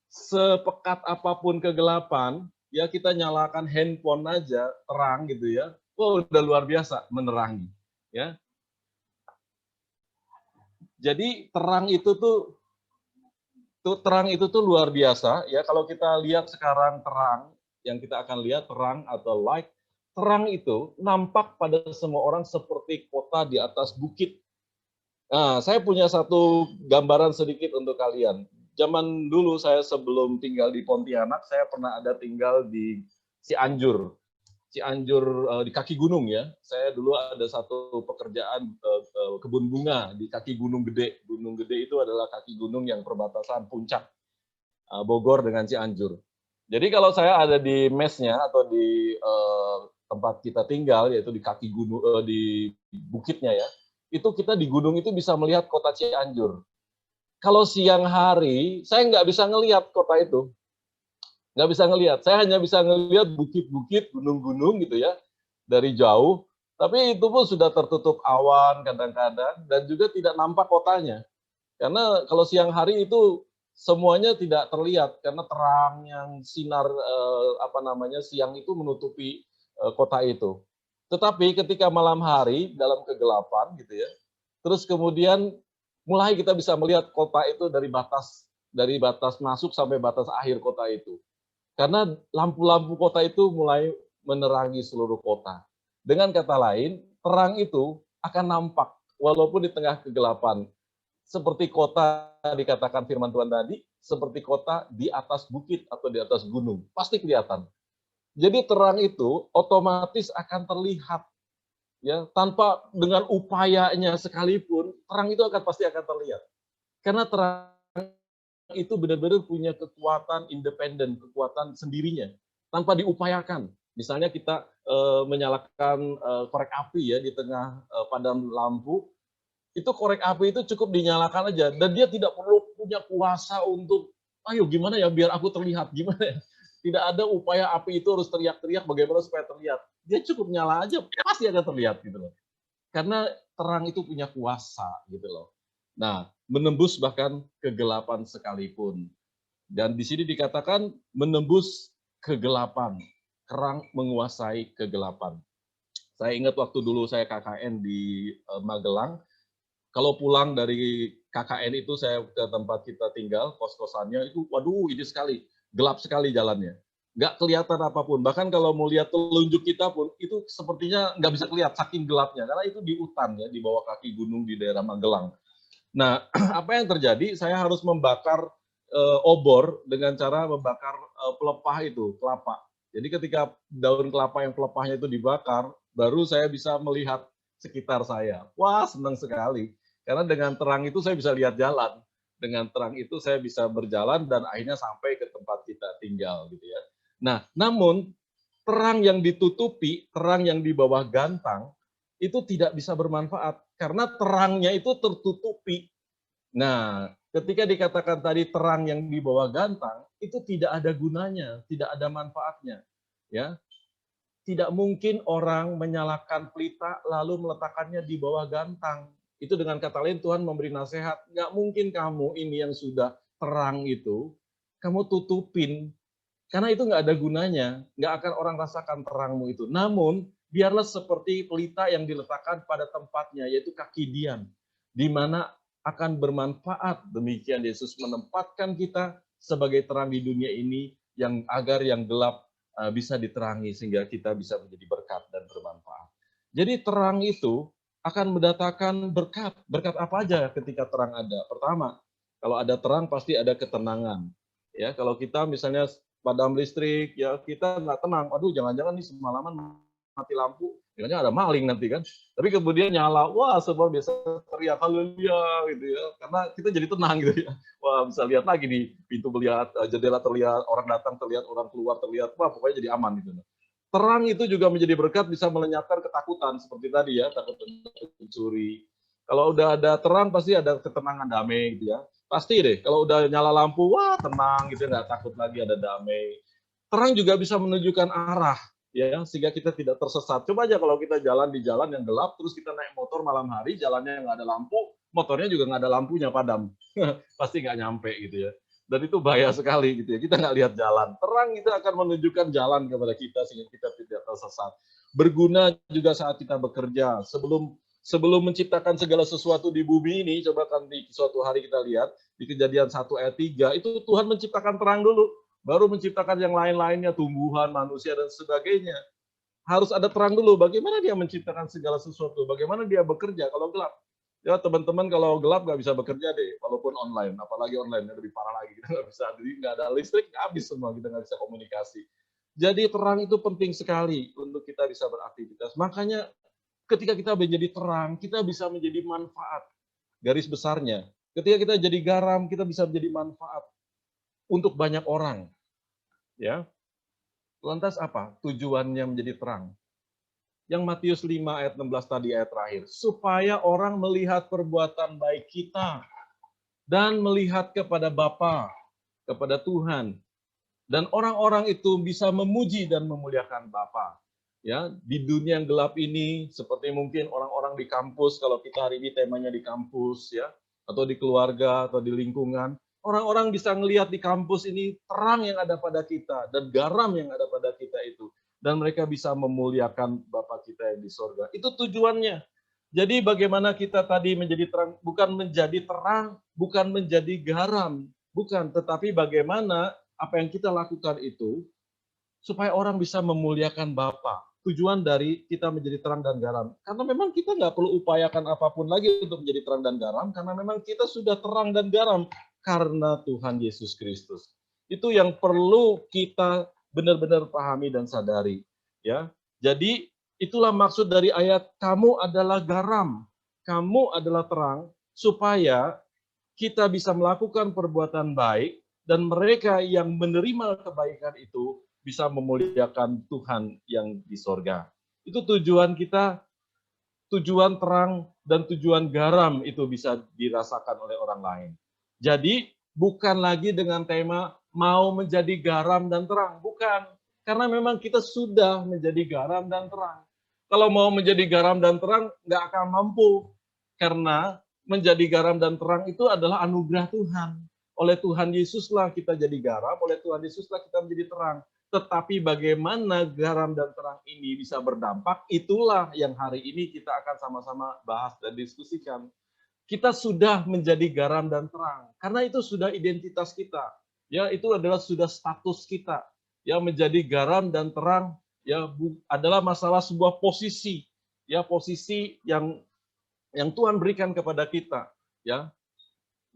Sepekat apapun kegelapan, ya kita nyalakan handphone aja, terang gitu ya, oh udah luar biasa menerangi. Ya. Jadi terang itu tuh luar biasa ya. Kalau kita lihat sekarang terang, yang kita akan lihat terang atau light, terang itu nampak pada semua orang seperti kota di atas bukit. Nah, saya punya satu gambaran sedikit untuk kalian. Zaman dulu saya sebelum tinggal di Pontianak, saya pernah ada tinggal di Cianjur. Cianjur di kaki gunung ya. Saya dulu ada satu pekerjaan kebun bunga di kaki Gunung Gede. Gunung Gede itu adalah kaki gunung yang perbatasan puncak Bogor dengan Cianjur. Jadi kalau saya ada di mesnya atau di tempat kita tinggal, yaitu di kaki gunung, di bukitnya ya, itu kita di gunung itu bisa melihat kota Cianjur. Kalau siang hari, saya nggak bisa ngelihat kota itu. Nggak bisa ngelihat. Saya hanya bisa ngelihat bukit-bukit, gunung-gunung gitu ya, dari jauh. Tapi itu pun sudah tertutup awan kadang-kadang, dan juga tidak nampak kotanya. Karena kalau siang hari itu semuanya tidak terlihat, karena terang yang sinar siang itu menutupi kota itu. Tetapi ketika malam hari dalam kegelapan gitu ya, terus kemudian mulai kita bisa melihat kota itu dari batas masuk sampai batas akhir kota itu. Karena lampu-lampu kota itu mulai menerangi seluruh kota. Dengan kata lain, terang itu akan nampak walaupun di tengah kegelapan. Seperti kota dikatakan firman Tuhan tadi, seperti kota di atas bukit atau di atas gunung. Pasti kelihatan. Jadi terang itu otomatis akan terlihat. Ya, tanpa dengan upayanya sekalipun, terang itu pasti akan terlihat. Karena terang itu benar-benar punya kekuatan independen, kekuatan sendirinya, tanpa diupayakan. Misalnya kita menyalakan korek api ya di tengah padam lampu, itu korek api itu cukup dinyalakan aja, dan dia tidak perlu punya kuasa untuk, ayo gimana ya biar aku terlihat, gimana ya. Tidak ada upaya api itu harus teriak-teriak bagaimana supaya terlihat. Dia cukup nyala aja, pasti akan terlihat gitu loh. Karena terang itu punya kuasa gitu loh. Nah, menembus bahkan kegelapan sekalipun. Dan di sini dikatakan menembus kegelapan, terang menguasai kegelapan. Saya ingat waktu dulu saya KKN di Magelang, kalau pulang dari KKN itu saya ke tempat kita tinggal, kos-kosannya itu, waduh ini sekali, gelap sekali jalannya. nggak kelihatan apapun. Bahkan kalau mau lihat telunjuk kita pun, itu sepertinya nggak bisa kelihatan, saking gelapnya. Karena itu di hutan ya, di bawah kaki gunung di daerah Magelang. Nah, apa yang terjadi? Saya harus membakar obor dengan cara membakar pelepah itu, kelapa. Jadi ketika daun kelapa yang pelepahnya itu dibakar, baru saya bisa melihat sekitar saya. Wah, senang sekali. Karena dengan terang itu saya bisa lihat jalan. Dengan terang itu saya bisa berjalan dan akhirnya sampai ke tempat kita tinggal gitu ya. Nah, namun terang yang ditutupi, terang yang di bawah gantang, itu tidak bisa bermanfaat karena terangnya itu tertutupi. Nah, ketika dikatakan tadi terang yang di bawah gantang, itu tidak ada gunanya, tidak ada manfaatnya. Ya, tidak mungkin orang menyalakan pelita lalu meletakkannya di bawah gantang. Itu dengan kata lain Tuhan memberi nasihat, nggak mungkin kamu ini yang sudah terang itu, kamu tutupin. Karena itu nggak ada gunanya, nggak akan orang rasakan terangmu itu. Namun, biarlah seperti pelita yang diletakkan pada tempatnya, yaitu kaki dian, di mana akan bermanfaat. Demikian Yesus menempatkan kita sebagai terang di dunia ini, yang agar yang gelap bisa diterangi, sehingga kita bisa menjadi berkat dan bermanfaat. Jadi terang itu akan mendatangkan berkat. Berkat apa aja ketika terang ada? Pertama, kalau ada terang pasti ada ketenangan. Ya, kalau kita misalnya padam listrik, ya kita nggak tenang. Aduh, jangan-jangan nih semalaman mati lampu, jangan ada maling nanti kan. Tapi kemudian nyala, wah semua biasa teriak haleluya gitu ya. Karena kita jadi tenang gitu ya. Wah, bisa lihat lagi di pintu melihat, jendela terlihat, orang datang terlihat, orang keluar terlihat. Wah, pokoknya jadi aman gitu. Terang itu juga menjadi berkat, bisa melenyapkan ketakutan seperti tadi ya, takut mencuri. Kalau udah ada terang pasti ada ketenangan, damai gitu ya. Pasti deh, kalau udah nyala lampu, wah tenang gitu, nggak takut lagi, ada damai. Terang juga bisa menunjukkan arah, ya, sehingga kita tidak tersesat. Coba aja kalau kita jalan di jalan yang gelap, terus kita naik motor malam hari, jalannya nggak ada lampu, motornya juga nggak ada lampunya, padam. Pasti nggak nyampe gitu ya. Dan itu bahaya sekali gitu ya, kita nggak lihat jalan. Terang itu akan menunjukkan jalan kepada kita, sehingga kita tidak tersesat. Berguna juga saat kita bekerja. Sebelum menciptakan segala sesuatu di bumi ini, coba kan di suatu hari kita lihat, di Kejadian 1 ayat 3, itu Tuhan menciptakan terang dulu, baru menciptakan yang lain-lainnya, tumbuhan, manusia, dan sebagainya. Harus ada terang dulu, bagaimana dia menciptakan segala sesuatu, bagaimana dia bekerja kalau gelap. Ya teman-teman, kalau gelap nggak bisa bekerja deh, walaupun online, apalagi online, lebih parah lagi, kita nggak bisa, jadi nggak ada listrik, habis semua, kita nggak bisa komunikasi. Jadi terang itu penting sekali untuk kita bisa beraktivitas. Makanya ketika kita menjadi terang, kita bisa menjadi manfaat. Garis besarnya, ketika kita jadi garam, kita bisa menjadi manfaat untuk banyak orang. Ya. Lantas apa tujuannya menjadi terang? Yang Matius 5 ayat 16 tadi ayat terakhir, supaya orang melihat perbuatan baik kita dan melihat kepada Bapa, kepada Tuhan. Dan orang-orang itu bisa memuji dan memuliakan Bapa. Ya, di dunia yang gelap ini, seperti mungkin orang-orang di kampus, kalau kita hari ini temanya di kampus, ya, atau di keluarga, atau di lingkungan, orang-orang bisa melihat di kampus ini terang yang ada pada kita, dan garam yang ada pada kita itu. Dan mereka bisa memuliakan Bapa kita yang di sorga. Itu tujuannya. Jadi bagaimana kita tadi menjadi terang, bukan menjadi terang, bukan menjadi garam, bukan, tetapi bagaimana apa yang kita lakukan itu, supaya orang bisa memuliakan Bapa. Tujuan dari kita menjadi terang dan garam. Karena memang kita nggak perlu upayakan apapun lagi untuk menjadi terang dan garam, karena memang kita sudah terang dan garam karena Tuhan Yesus Kristus. Itu yang perlu kita benar-benar pahami dan sadari. Ya, jadi itulah maksud dari ayat, kamu adalah garam, kamu adalah terang, supaya kita bisa melakukan perbuatan baik, dan mereka yang menerima kebaikan itu bisa memuliakan Tuhan yang di sorga. Itu tujuan kita, tujuan terang dan tujuan garam itu bisa dirasakan oleh orang lain. Jadi bukan lagi dengan tema mau menjadi garam dan terang, bukan. Karena memang kita sudah menjadi garam dan terang. Kalau mau menjadi garam dan terang, nggak akan mampu. Karena menjadi garam dan terang itu adalah anugerah Tuhan. Oleh Tuhan Yesuslah kita jadi garam, oleh Tuhan Yesuslah kita menjadi terang. Tetapi bagaimana garam dan terang ini bisa berdampak, itulah yang hari ini kita akan sama-sama bahas dan diskusikan. Kita sudah menjadi garam dan terang, karena itu sudah identitas kita. Ya, itu adalah sudah status kita. Ya, menjadi garam dan terang ya adalah masalah sebuah posisi, ya posisi yang Tuhan berikan kepada kita, ya.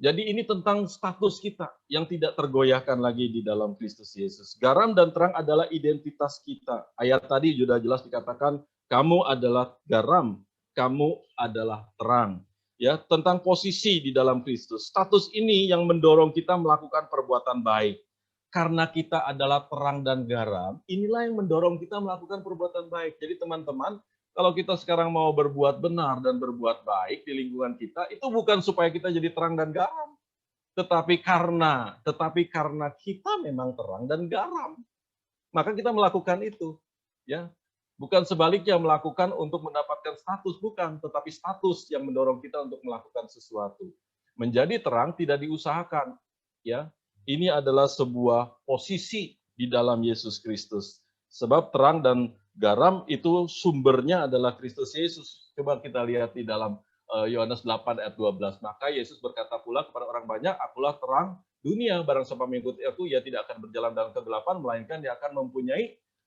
Jadi ini tentang status kita yang tidak tergoyahkan lagi di dalam Kristus Yesus. Garam dan terang adalah identitas kita. Ayat tadi sudah jelas dikatakan, kamu adalah garam, kamu adalah terang. Ya, tentang posisi di dalam Kristus. Status ini yang mendorong kita melakukan perbuatan baik. Karena kita adalah terang dan garam, inilah yang mendorong kita melakukan perbuatan baik. Jadi teman-teman, kalau kita sekarang mau berbuat benar dan berbuat baik di lingkungan kita, itu bukan supaya kita jadi terang dan garam, tetapi karena kita memang terang dan garam, maka kita melakukan itu, ya. Bukan sebaliknya melakukan untuk mendapatkan status, bukan, tetapi status yang mendorong kita untuk melakukan sesuatu. Menjadi terang tidak diusahakan, ya. Ini adalah sebuah posisi di dalam Yesus Kristus. Sebab terang dan garam itu sumbernya adalah Kristus Yesus. Coba kita lihat di dalam Yohanes 8 ayat 12. Maka Yesus berkata pula kepada orang banyak, akulah terang dunia. Barang siapa mengikuti aku, ia tidak akan berjalan dalam kegelapan, melainkan dia akan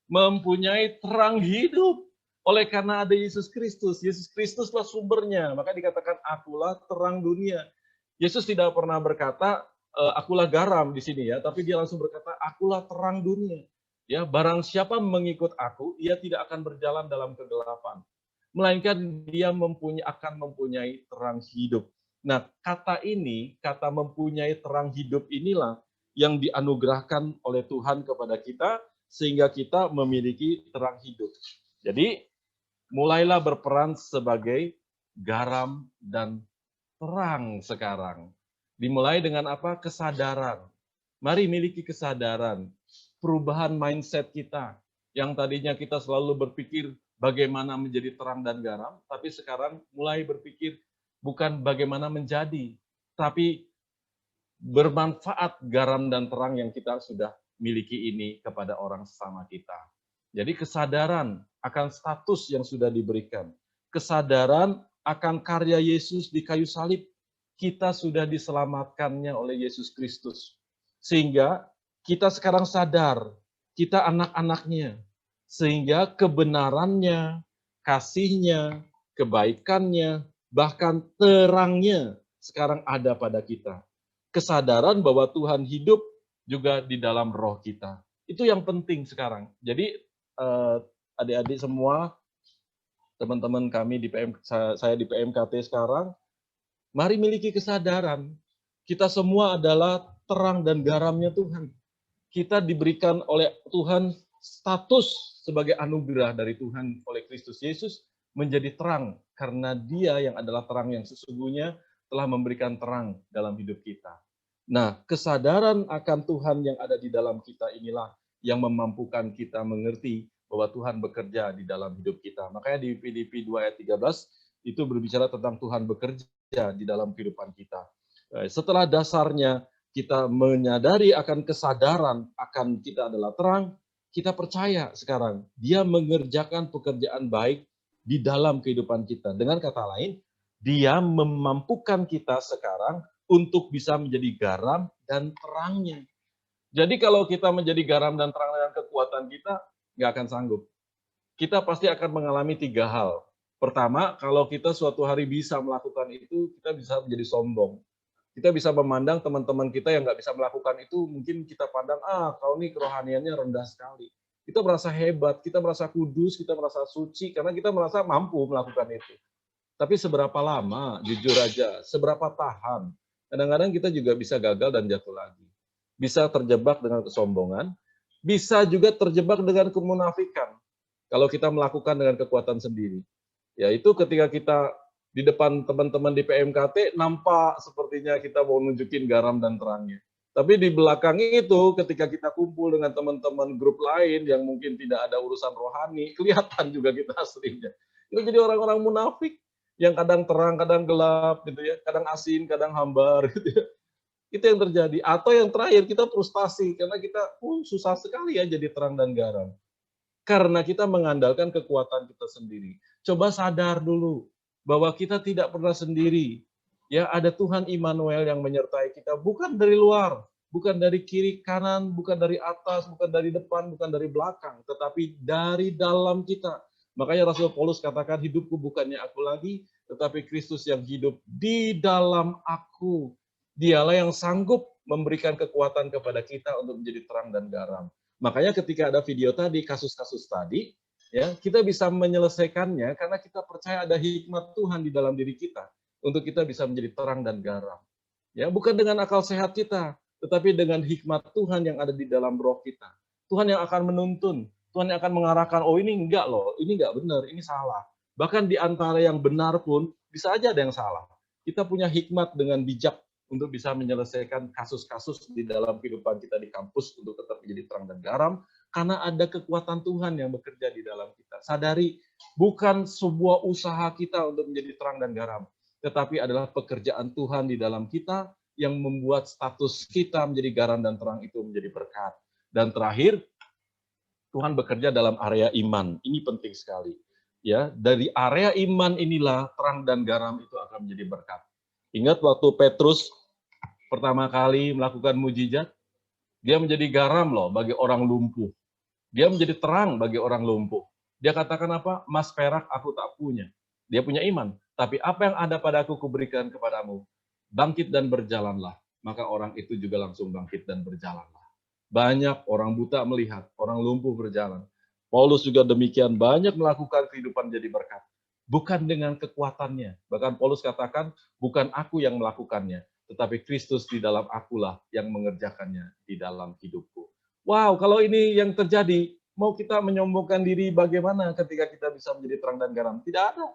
mempunyai terang hidup. Oleh karena ada Yesus Kristus. Yesus Kristuslah sumbernya. Maka dikatakan akulah terang dunia. Yesus tidak pernah berkata, akulah garam di sini ya, tapi dia langsung berkata, akulah terang dunia. Ya, barang siapa mengikut aku, ia tidak akan berjalan dalam kegelapan, melainkan dia akan mempunyai terang hidup. Nah, kata mempunyai terang hidup inilah yang dianugerahkan oleh Tuhan kepada kita, sehingga kita memiliki terang hidup. Jadi, mulailah berperan sebagai garam dan terang sekarang. Dimulai dengan apa? Kesadaran. Mari miliki kesadaran. Perubahan mindset kita. Yang tadinya kita selalu berpikir bagaimana menjadi terang dan garam, tapi sekarang mulai berpikir bukan bagaimana menjadi, tapi bermanfaat garam dan terang yang kita sudah miliki ini kepada orang sesama kita. Jadi kesadaran akan status yang sudah diberikan. Kesadaran akan karya Yesus di kayu salib. Kita sudah diselamatkannya oleh Yesus Kristus. Sehingga kita sekarang sadar, kita anak-anaknya. Sehingga kebenarannya, kasihnya, kebaikannya, bahkan terangnya sekarang ada pada kita. Kesadaran bahwa Tuhan hidup juga di dalam roh kita. Itu yang penting sekarang. Jadi adik-adik semua, teman-teman kami di saya di PMKT sekarang, mari miliki kesadaran. Kita semua adalah terang dan garamnya Tuhan. Kita diberikan oleh Tuhan status sebagai anugerah dari Tuhan oleh Kristus Yesus menjadi terang. Karena dia yang adalah terang yang sesungguhnya telah memberikan terang dalam hidup kita. Nah, kesadaran akan Tuhan yang ada di dalam kita inilah yang memampukan kita mengerti bahwa Tuhan bekerja di dalam hidup kita. Makanya di Filipi 2 ayat 13 itu berbicara tentang Tuhan bekerja di dalam kehidupan kita. Setelah dasarnya kita menyadari akan kesadaran akan kita adalah terang, kita percaya sekarang dia mengerjakan pekerjaan baik di dalam kehidupan kita. Dengan kata lain, dia memampukan kita sekarang untuk bisa menjadi garam dan terangnya. Jadi kalau kita menjadi garam dan terang dengan kekuatan kita, nggak akan sanggup. Kita pasti akan mengalami 3 hal. Pertama, kalau kita suatu hari bisa melakukan itu, kita bisa menjadi sombong. Kita bisa memandang teman-teman kita yang nggak bisa melakukan itu, mungkin kita pandang, kau ini kerohaniannya rendah sekali. Kita merasa hebat, kita merasa kudus, kita merasa suci, karena kita merasa mampu melakukan itu. Tapi seberapa lama, jujur aja, seberapa tahan. Kadang-kadang kita juga bisa gagal dan jatuh lagi. Bisa terjebak dengan kesombongan, bisa juga terjebak dengan kemunafikan. Kalau kita melakukan dengan kekuatan sendiri. Yaitu ketika kita di depan teman-teman di PMKT, nampak sepertinya kita mau nunjukin garam dan terangnya. Tapi di belakang itu, ketika kita kumpul dengan teman-teman grup lain yang mungkin tidak ada urusan rohani, kelihatan juga kita aslinya. Itu jadi orang-orang munafik yang kadang terang, kadang gelap, gitu ya, kadang asin, kadang hambar, gitu ya. Itu yang terjadi. Atau yang terakhir, kita frustasi karena kita susah sekali ya jadi terang dan garam. Karena kita mengandalkan kekuatan kita sendiri. Coba sadar dulu bahwa kita tidak pernah sendiri. Ya, ada Tuhan Immanuel yang menyertai kita, bukan dari luar, bukan dari kiri kanan, bukan dari atas, bukan dari depan, bukan dari belakang, tetapi dari dalam kita. Makanya Rasul Paulus katakan, hidupku bukannya aku lagi, tetapi Kristus yang hidup di dalam aku. Dialah yang sanggup memberikan kekuatan kepada kita untuk menjadi terang dan garam. Makanya ketika ada video tadi, kasus-kasus tadi, ya kita bisa menyelesaikannya karena kita percaya ada hikmat Tuhan di dalam diri kita untuk kita bisa menjadi terang dan garam. Ya, bukan dengan akal sehat kita, tetapi dengan hikmat Tuhan yang ada di dalam roh kita. Tuhan yang akan menuntun, Tuhan yang akan mengarahkan, oh ini enggak loh, ini enggak benar, ini salah. Bahkan di antara yang benar pun bisa aja ada yang salah. Kita punya hikmat dengan bijak untuk bisa menyelesaikan kasus-kasus di dalam kehidupan kita di kampus untuk tetap menjadi terang dan garam, karena ada kekuatan Tuhan yang bekerja di dalam kita. Sadari, bukan sebuah usaha kita untuk menjadi terang dan garam, tetapi adalah pekerjaan Tuhan di dalam kita yang membuat status kita menjadi garam dan terang itu menjadi berkat. Dan terakhir, Tuhan bekerja dalam area iman. Ini penting sekali. Ya, dari area iman inilah terang dan garam itu akan menjadi berkat. Ingat waktu Petrus pertama kali melakukan mujizat, dia menjadi garam loh bagi orang lumpuh. Dia menjadi terang bagi orang lumpuh. Dia katakan apa? Emas perak aku tak punya. Dia punya iman. Tapi apa yang ada padaku kuberikan kepadamu. Bangkit dan berjalanlah. Maka orang itu juga langsung bangkit dan berjalanlah. Banyak orang buta melihat, orang lumpuh berjalan. Paulus juga demikian, banyak melakukan kehidupan jadi berkat. Bukan dengan kekuatannya. Bahkan Paulus katakan, bukan aku yang melakukannya, tetapi Kristus di dalam akulah yang mengerjakannya di dalam hidupku. Wow, kalau ini yang terjadi, mau kita menyombongkan diri bagaimana ketika kita bisa menjadi terang dan garam? Tidak ada.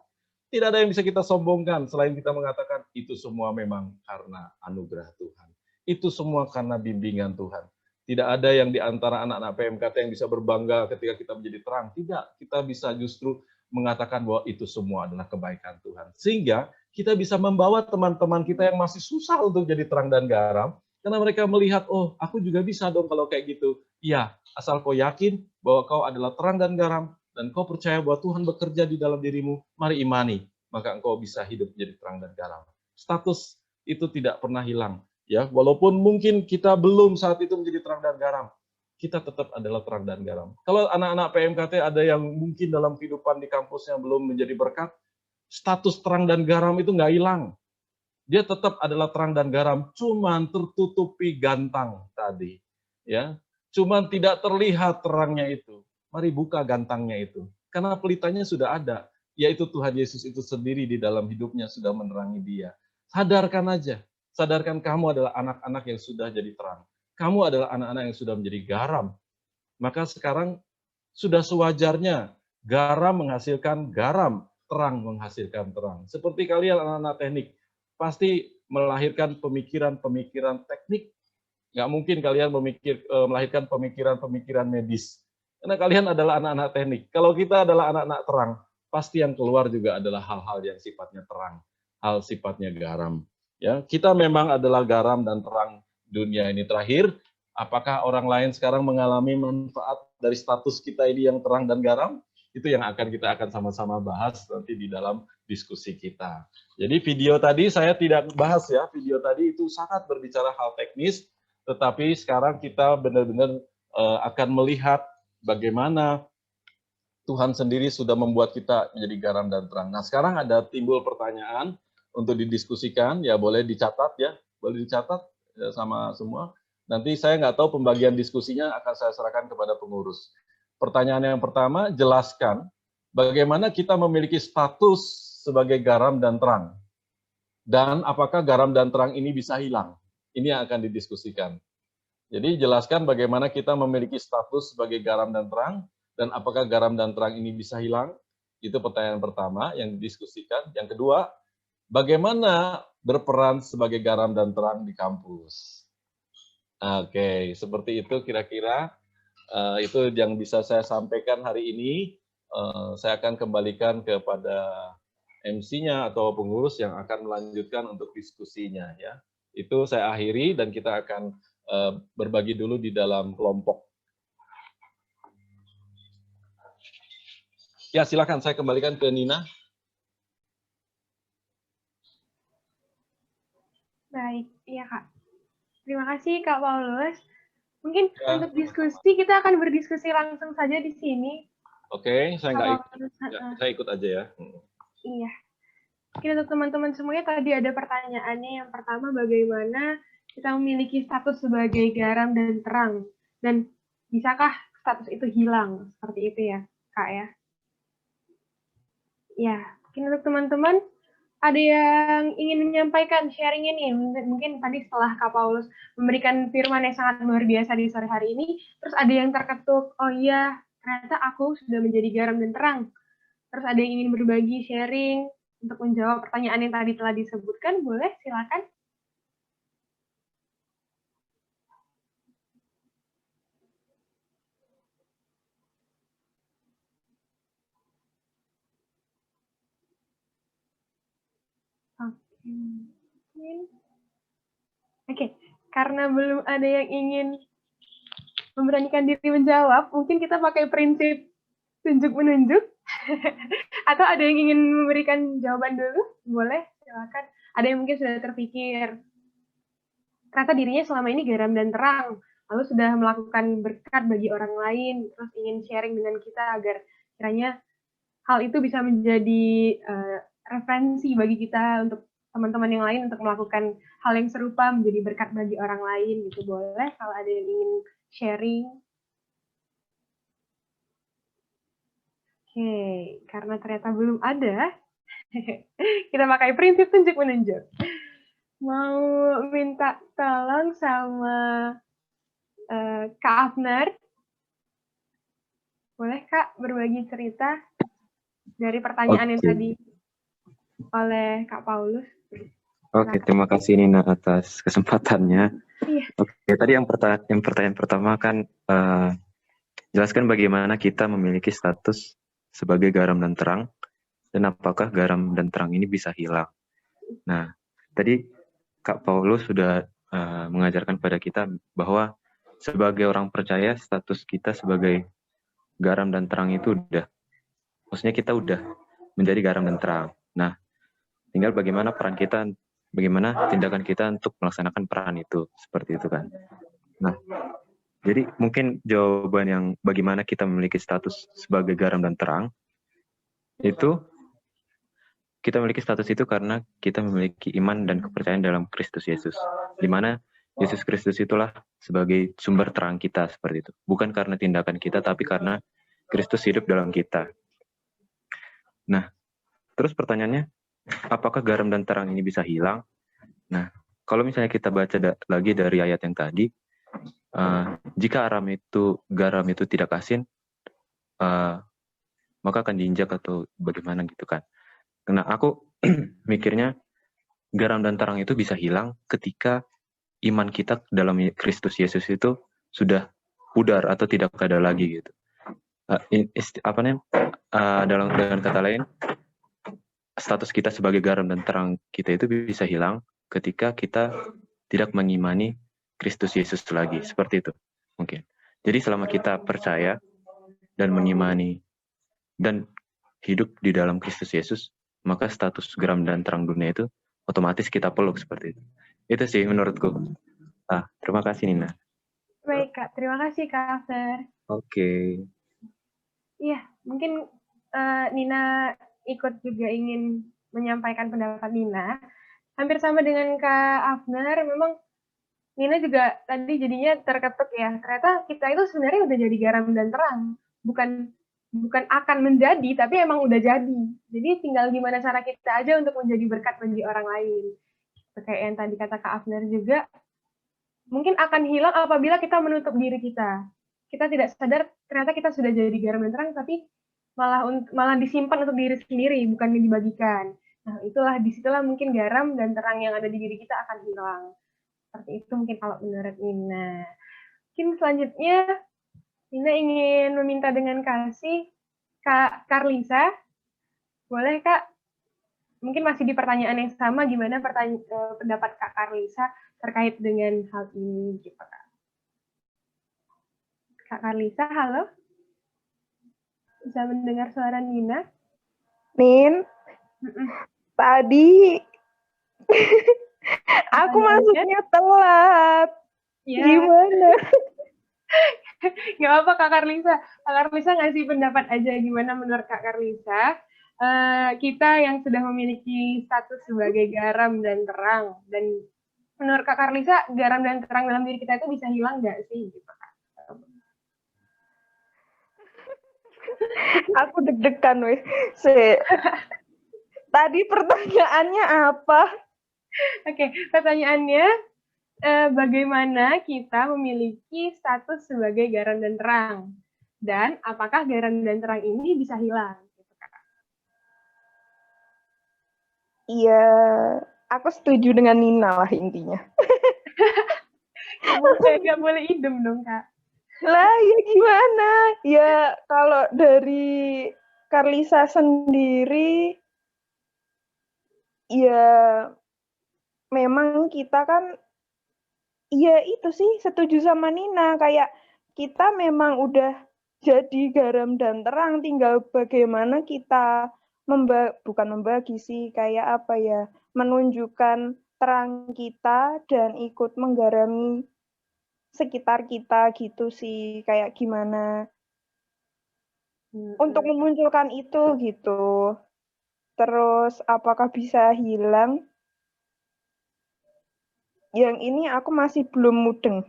Tidak ada yang bisa kita sombongkan selain kita mengatakan itu semua memang karena anugerah Tuhan. Itu semua karena bimbingan Tuhan. Tidak ada yang di antara anak-anak PMKT yang bisa berbangga ketika kita menjadi terang. Tidak, kita bisa justru mengatakan bahwa itu semua adalah kebaikan Tuhan. Sehingga kita bisa membawa teman-teman kita yang masih susah untuk jadi terang dan garam, karena mereka melihat, oh aku juga bisa dong kalau kayak gitu. Iya, asal kau yakin bahwa kau adalah terang dan garam, dan kau percaya bahwa Tuhan bekerja di dalam dirimu, mari imani, maka engkau bisa hidup menjadi terang dan garam. Status itu tidak pernah hilang. Ya, walaupun mungkin kita belum saat itu menjadi terang dan garam, kita tetap adalah terang dan garam. Kalau anak-anak PMKT ada yang mungkin dalam kehidupan di kampusnya belum menjadi berkat, status terang dan garam itu nggak hilang. Dia tetap adalah terang dan garam, cuman tertutupi gantang tadi. Ya, cuman tidak terlihat terangnya itu. Mari buka gantangnya itu. Karena pelitanya sudah ada, yaitu Tuhan Yesus itu sendiri di dalam hidupnya sudah menerangi dia. Sadarkan aja. Sadarkan kamu adalah anak-anak yang sudah jadi terang. Kamu adalah anak-anak yang sudah menjadi garam. Maka sekarang sudah sewajarnya garam menghasilkan garam, terang menghasilkan terang. Seperti kalian anak-anak teknik, pasti melahirkan pemikiran-pemikiran teknik. Nggak mungkin kalian melahirkan pemikiran-pemikiran medis. Karena kalian adalah anak-anak teknik. Kalau kita adalah anak-anak terang, pasti yang keluar juga adalah hal-hal yang sifatnya terang, hal sifatnya garam. Ya, kita memang adalah garam dan terang dunia ini. Terakhir, apakah orang lain sekarang mengalami manfaat dari status kita ini yang terang dan garam? Itu yang kita akan sama-sama bahas nanti di dalam diskusi kita. Jadi video tadi saya tidak bahas ya, video tadi itu sangat berbicara hal teknis, tetapi sekarang kita benar-benar akan melihat bagaimana Tuhan sendiri sudah membuat kita menjadi garam dan terang. Nah, sekarang ada timbul pertanyaan untuk didiskusikan, ya boleh dicatat ya, boleh dicatat ya, sama semua. Nanti saya nggak tahu pembagian diskusinya akan saya serahkan kepada pengurus. Pertanyaan yang pertama, jelaskan bagaimana kita memiliki status sebagai garam dan terang. Dan apakah garam dan terang ini bisa hilang? Ini yang akan didiskusikan. Jadi jelaskan bagaimana kita memiliki status sebagai garam dan terang, dan apakah garam dan terang ini bisa hilang? Itu pertanyaan pertama yang didiskusikan. Yang kedua, bagaimana berperan sebagai garam dan terang di kampus? Oke, seperti itu kira-kira itu yang bisa saya sampaikan hari ini. Saya akan kembalikan kepada MC-nya atau pengurus yang akan melanjutkan untuk diskusinya. Ya, itu saya akhiri dan kita akan berbagi dulu di dalam kelompok. Ya, silakan saya kembalikan ke Nina. Baik, iya Kak. Terima kasih Kak Paulus. Mungkin Ya, untuk diskusi kita akan berdiskusi langsung saja di sini. Oke, saya nggak Kak ikut. Paulus, Ya, saya ikut aja ya. iya. Mungkin untuk teman-teman semuanya tadi ada pertanyaannya. Yang pertama, bagaimana kita memiliki status sebagai garam dan terang? Dan bisakah status itu hilang? Seperti itu ya, Kak ya? Ya, mungkin untuk teman-teman ada yang ingin menyampaikan sharing ini. Mungkin tadi setelah Kak Paulus memberikan firman yang sangat luar biasa di sore hari ini, terus ada yang terketuk, oh iya, ternyata aku sudah menjadi garam dan terang. Terus ada yang ingin berbagi, sharing, untuk menjawab pertanyaan yang tadi telah disebutkan, boleh silakan. Oke, karena belum ada yang ingin memberanikan diri menjawab, mungkin kita pakai prinsip tunjuk-menunjuk. Atau ada yang ingin memberikan jawaban dulu? Boleh, silakan. Ada yang mungkin sudah terpikir, ternyata dirinya selama ini garam dan terang, lalu sudah melakukan berkat bagi orang lain, terus ingin sharing dengan kita agar kiranya hal itu bisa menjadi referensi bagi kita untuk teman-teman yang lain untuk melakukan hal yang serupa menjadi berkat bagi orang lain gitu. Boleh kalau ada yang ingin sharing. Oke, karena ternyata belum ada, kita pakai prinsip tunjuk-menunjuk. Mau minta tolong sama Kak Afner. Boleh Kak berbagi cerita dari pertanyaan yang tadi oleh Kak Paulus? Oke, terima kasih Nina atas kesempatannya. Iya. Oke, tadi yang pertanyaan pertama kan jelaskan bagaimana kita memiliki status sebagai garam dan terang, dan apakah garam dan terang ini bisa hilang. Nah, tadi Kak Paulus sudah mengajarkan pada kita bahwa sebagai orang percaya, status kita sebagai garam dan terang itu maksudnya kita udah menjadi garam dan terang. Nah, tinggal bagaimana peran kita, bagaimana tindakan kita untuk melaksanakan peran itu, seperti itu kan. Nah, jadi mungkin jawaban yang bagaimana kita memiliki status sebagai garam dan terang, itu kita memiliki status itu karena kita memiliki iman dan kepercayaan dalam Kristus Yesus, di mana Yesus Kristus itulah sebagai sumber terang kita, seperti itu. Bukan karena tindakan kita, tapi karena Kristus hidup dalam kita. Nah, terus pertanyaannya, apakah garam dan terang ini bisa hilang? Nah, kalau misalnya kita baca lagi dari ayat yang tadi, jika garam itu tidak asin, maka akan diinjak atau bagaimana gitu kan. Nah, aku mikirnya garam dan terang itu bisa hilang ketika iman kita dalam Kristus Yesus itu sudah pudar atau tidak ada lagi gitu. Dengan kata lain, status kita sebagai garam dan terang kita itu bisa hilang ketika kita tidak mengimani Kristus Yesus lagi, seperti itu mungkin. Jadi selama kita percaya dan mengimani dan hidup di dalam Kristus Yesus, maka status garam dan terang dunia itu otomatis kita peluk, seperti itu. Itu sih menurutku. Terima kasih Nina. Baik Kak, terima kasih Kak Afner. Oke. Iya, mungkin Nina ikut juga ingin menyampaikan pendapat Nina. Hampir sama dengan Kak Afner, memang Nina juga tadi jadinya terketuk ya. Ternyata kita itu sebenarnya udah jadi garam dan terang. Bukan akan menjadi, tapi emang udah jadi. Jadi tinggal gimana cara kita aja untuk menjadi berkat bagi orang lain. Kayak yang tadi kata Kak Afner juga, mungkin akan hilang apabila kita menutup diri kita. Kita tidak sadar ternyata kita sudah jadi garam dan terang, tapi malah disimpan untuk diri sendiri, bukan dibagikan. Nah, disitulah mungkin garam dan terang yang ada di diri kita akan hilang. Seperti itu mungkin kalau menurut Nina. Mungkin selanjutnya, Nina ingin meminta dengan kasih Kak Karlisa. Boleh Kak? Mungkin masih di pertanyaan yang sama, gimana pendapat Kak Karlisa terkait dengan hal ini, gitu Kak. Kak Karlisa, halo? Bisa mendengar suara Nina? Nin, tadi Aku Pertanyaannya, masuknya telat. ya, Gimana? nggak apa Kak Karlisa. Kak Karlisa ngasih pendapat aja gimana menurut Kak Karlisa. Kita yang sudah memiliki status sebagai garam dan terang, dan menurut Kak Karlisa garam dan terang dalam diri kita itu bisa hilang nggak sih? Gitu, Kak. Aku deg-degan weh. Tadi pertanyaannya apa? Oke, pertanyaannya bagaimana kita memiliki status sebagai garam dan terang, dan apakah garam dan terang ini bisa hilang? Gitu, Kak. Iya, aku setuju dengan Nina lah intinya. Nggak boleh idem dong, Kak. Lah ya gimana? Ya kalau dari Karlisa sendiri, ya memang kita kan, ya itu sih setuju sama Nina, kayak kita memang udah jadi garam dan terang, tinggal bagaimana kita bukan membagi sih, kayak apa ya, menunjukkan terang kita dan ikut menggarami sekitar kita gitu sih, kayak gimana untuk memunculkan itu gitu. Terus apakah bisa hilang? Yang ini aku masih belum mudeng.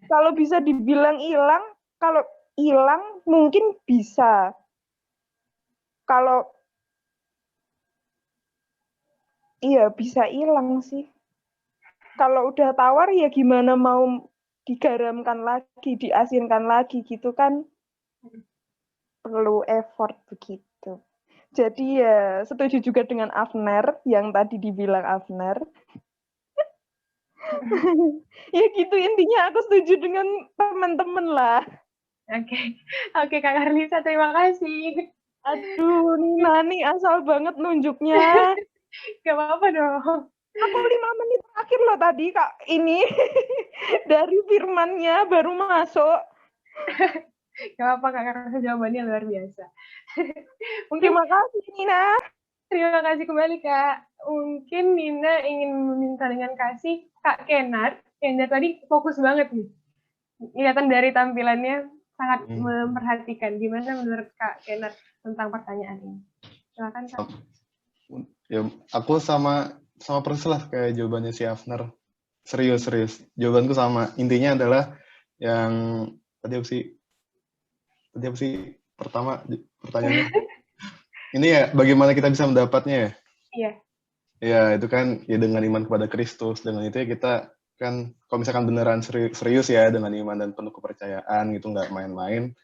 Kalau bisa dibilang hilang, kalau hilang mungkin bisa. Kalau iya bisa hilang sih. Kalau udah tawar ya gimana mau digaramkan lagi, diasinkan lagi gitu kan, perlu effort begitu. Jadi ya setuju juga dengan Afner yang tadi dibilang Afner. Ya gitu intinya, aku setuju dengan teman-teman lah. Oke Kak Karlisa, terima kasih. Aduh, Nina nih asal banget nunjuknya. Gak apa-apa dong. Aku 5 menit terakhir loh tadi Kak ini dari firmannya baru masuk. Gak apa-apa Kak Karlisa, jawabannya luar biasa. Mungkin Terima kasih Nina. terima kasih kembali Kak. Mungkin Nina ingin meminta dengan kasih Kak Kenar yang dari tadi fokus banget nih. Kelihatan dari tampilannya sangat memperhatikan. Gimana menurut Kak Kenar tentang pertanyaan ini? Silakan Kak. Ya, aku sama persis lah kayak jawabannya si Afner. Serius. Jawabanku sama. Intinya adalah yang tadi apa sih? Pertama pertanyaannya. Ini ya bagaimana kita bisa mendapatnya ya? Iya. Ya, itu kan ya dengan iman kepada Kristus. Dengan itu ya kita kan kalau misalkan beneran serius ya dengan iman dan penuh kepercayaan gitu, nggak main-main,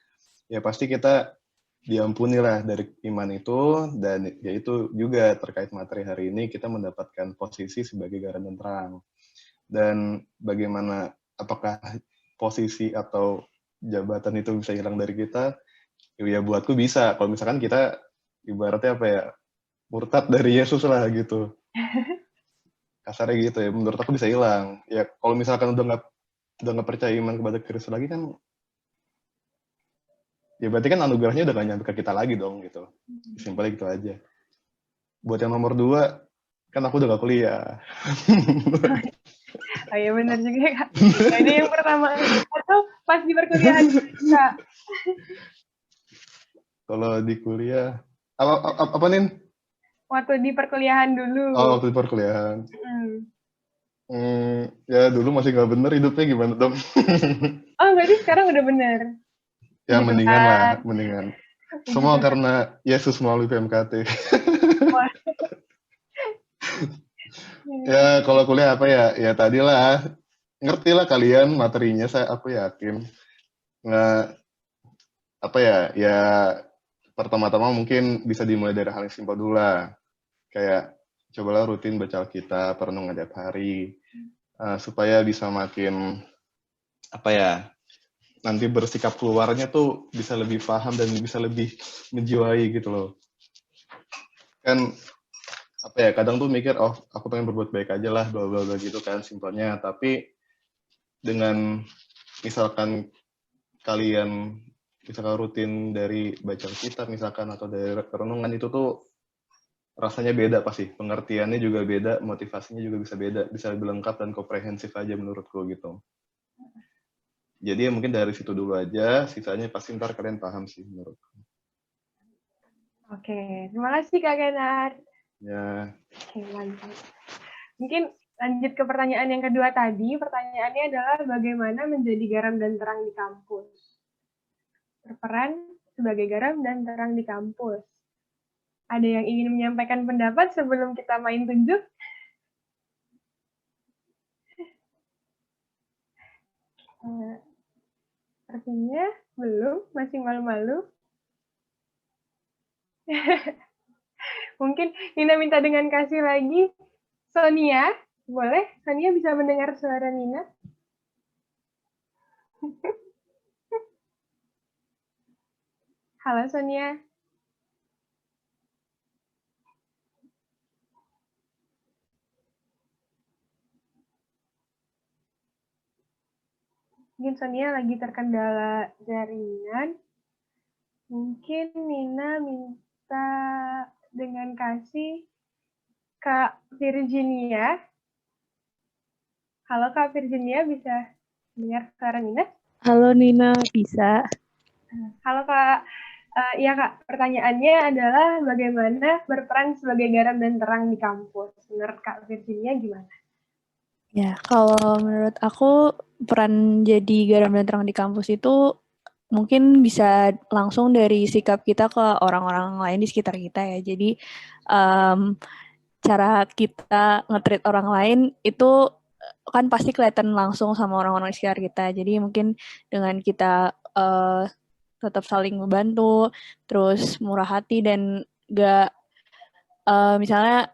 ya pasti kita diampuni lah dari iman itu, dan ya itu juga terkait materi hari ini kita mendapatkan posisi sebagai garam dan terang. Dan bagaimana apakah posisi atau jabatan itu bisa hilang dari kita? Ya buatku bisa. Kalau misalkan kita ibaratnya apa ya, murtad dari Yesus lah gitu. Kasarnya gitu ya, menurut aku bisa hilang. Ya kalau misalkan udah nggak percaya iman kepada Kristus lagi kan, ya berarti kan anugerahnya udah gak nyampe ke kita lagi dong gitu. Simpelnya gitu aja. Buat yang nomor 2, kan aku udah gak kuliah. Oh iya benar juga Kak. Ini yang pertama atau pas di perkuliahan Kak? Kalau di kuliah apa nih? Waktu di perkuliahan dulu. Oh, waktu di perkuliahan. Ya dulu masih nggak bener hidupnya, gimana dong? Oh berarti sekarang udah bener. Ya gitu mendingan kan. lah, mendingan. Semua karena Yesus melalui PMKT. Ya kalau kuliah apa ya? Ya tadilah ngerti lah kalian materinya, aku yakin. Nggak apa ya? Ya pertama-tama mungkin bisa dimulai dari hal yang simpel dulu lah. Kayak cobalah rutin baca Alkitab, perenungan tiap hari, supaya bisa makin apa ya? Nanti bersikap keluarnya tuh bisa lebih paham dan bisa lebih menjiwai gitu loh. Kan apa ya, kadang tuh mikir, oh aku pengen berbuat baik aja lah, bla bla bla gitu kan simpelnya. Tapi dengan misalkan kalian misalkan rutin dari baca kitab misalkan atau dari renungan, itu tuh rasanya beda pasti, pengertiannya juga beda, motivasinya juga bisa beda, bisa lebih lengkap dan komprehensif aja menurutku gitu. Jadi ya mungkin dari situ dulu aja, sisanya pasti ntar kalian paham sih menurutku. Oke, terima kasih Kak Kenar. Ya, Oke, lanjut. Mungkin lanjut ke pertanyaan yang kedua tadi. Pertanyaannya adalah bagaimana menjadi garam dan terang di kampus? Berperan sebagai garam dan terang di kampus. Ada yang ingin menyampaikan pendapat sebelum kita main tunjuk? Sepertinya belum, masih malu-malu. Mungkin Nina minta dengan kasih lagi. Sonia, boleh? Sonia bisa mendengar suara Nina? Halo Sonia. Mungkin Sonia lagi terkendala jaringan. Mungkin Nina minta dengan kasih Kak Virginia. Halo Kak Virginia, bisa dengar suara Nina? Halo Nina, bisa. Halo Kak. Iya Kak, pertanyaannya adalah bagaimana berperan sebagai garam dan terang di kampus? Menurut Kak Virginia gimana? Ya, kalau menurut aku peran jadi garam dan terang di kampus itu mungkin bisa langsung dari sikap kita ke orang-orang lain di sekitar kita ya. Jadi cara kita nge-treat orang lain itu kan pasti kelihatan langsung sama orang-orang di sekitar kita. Jadi mungkin dengan kita tetap saling membantu, terus murah hati dan gak misalnya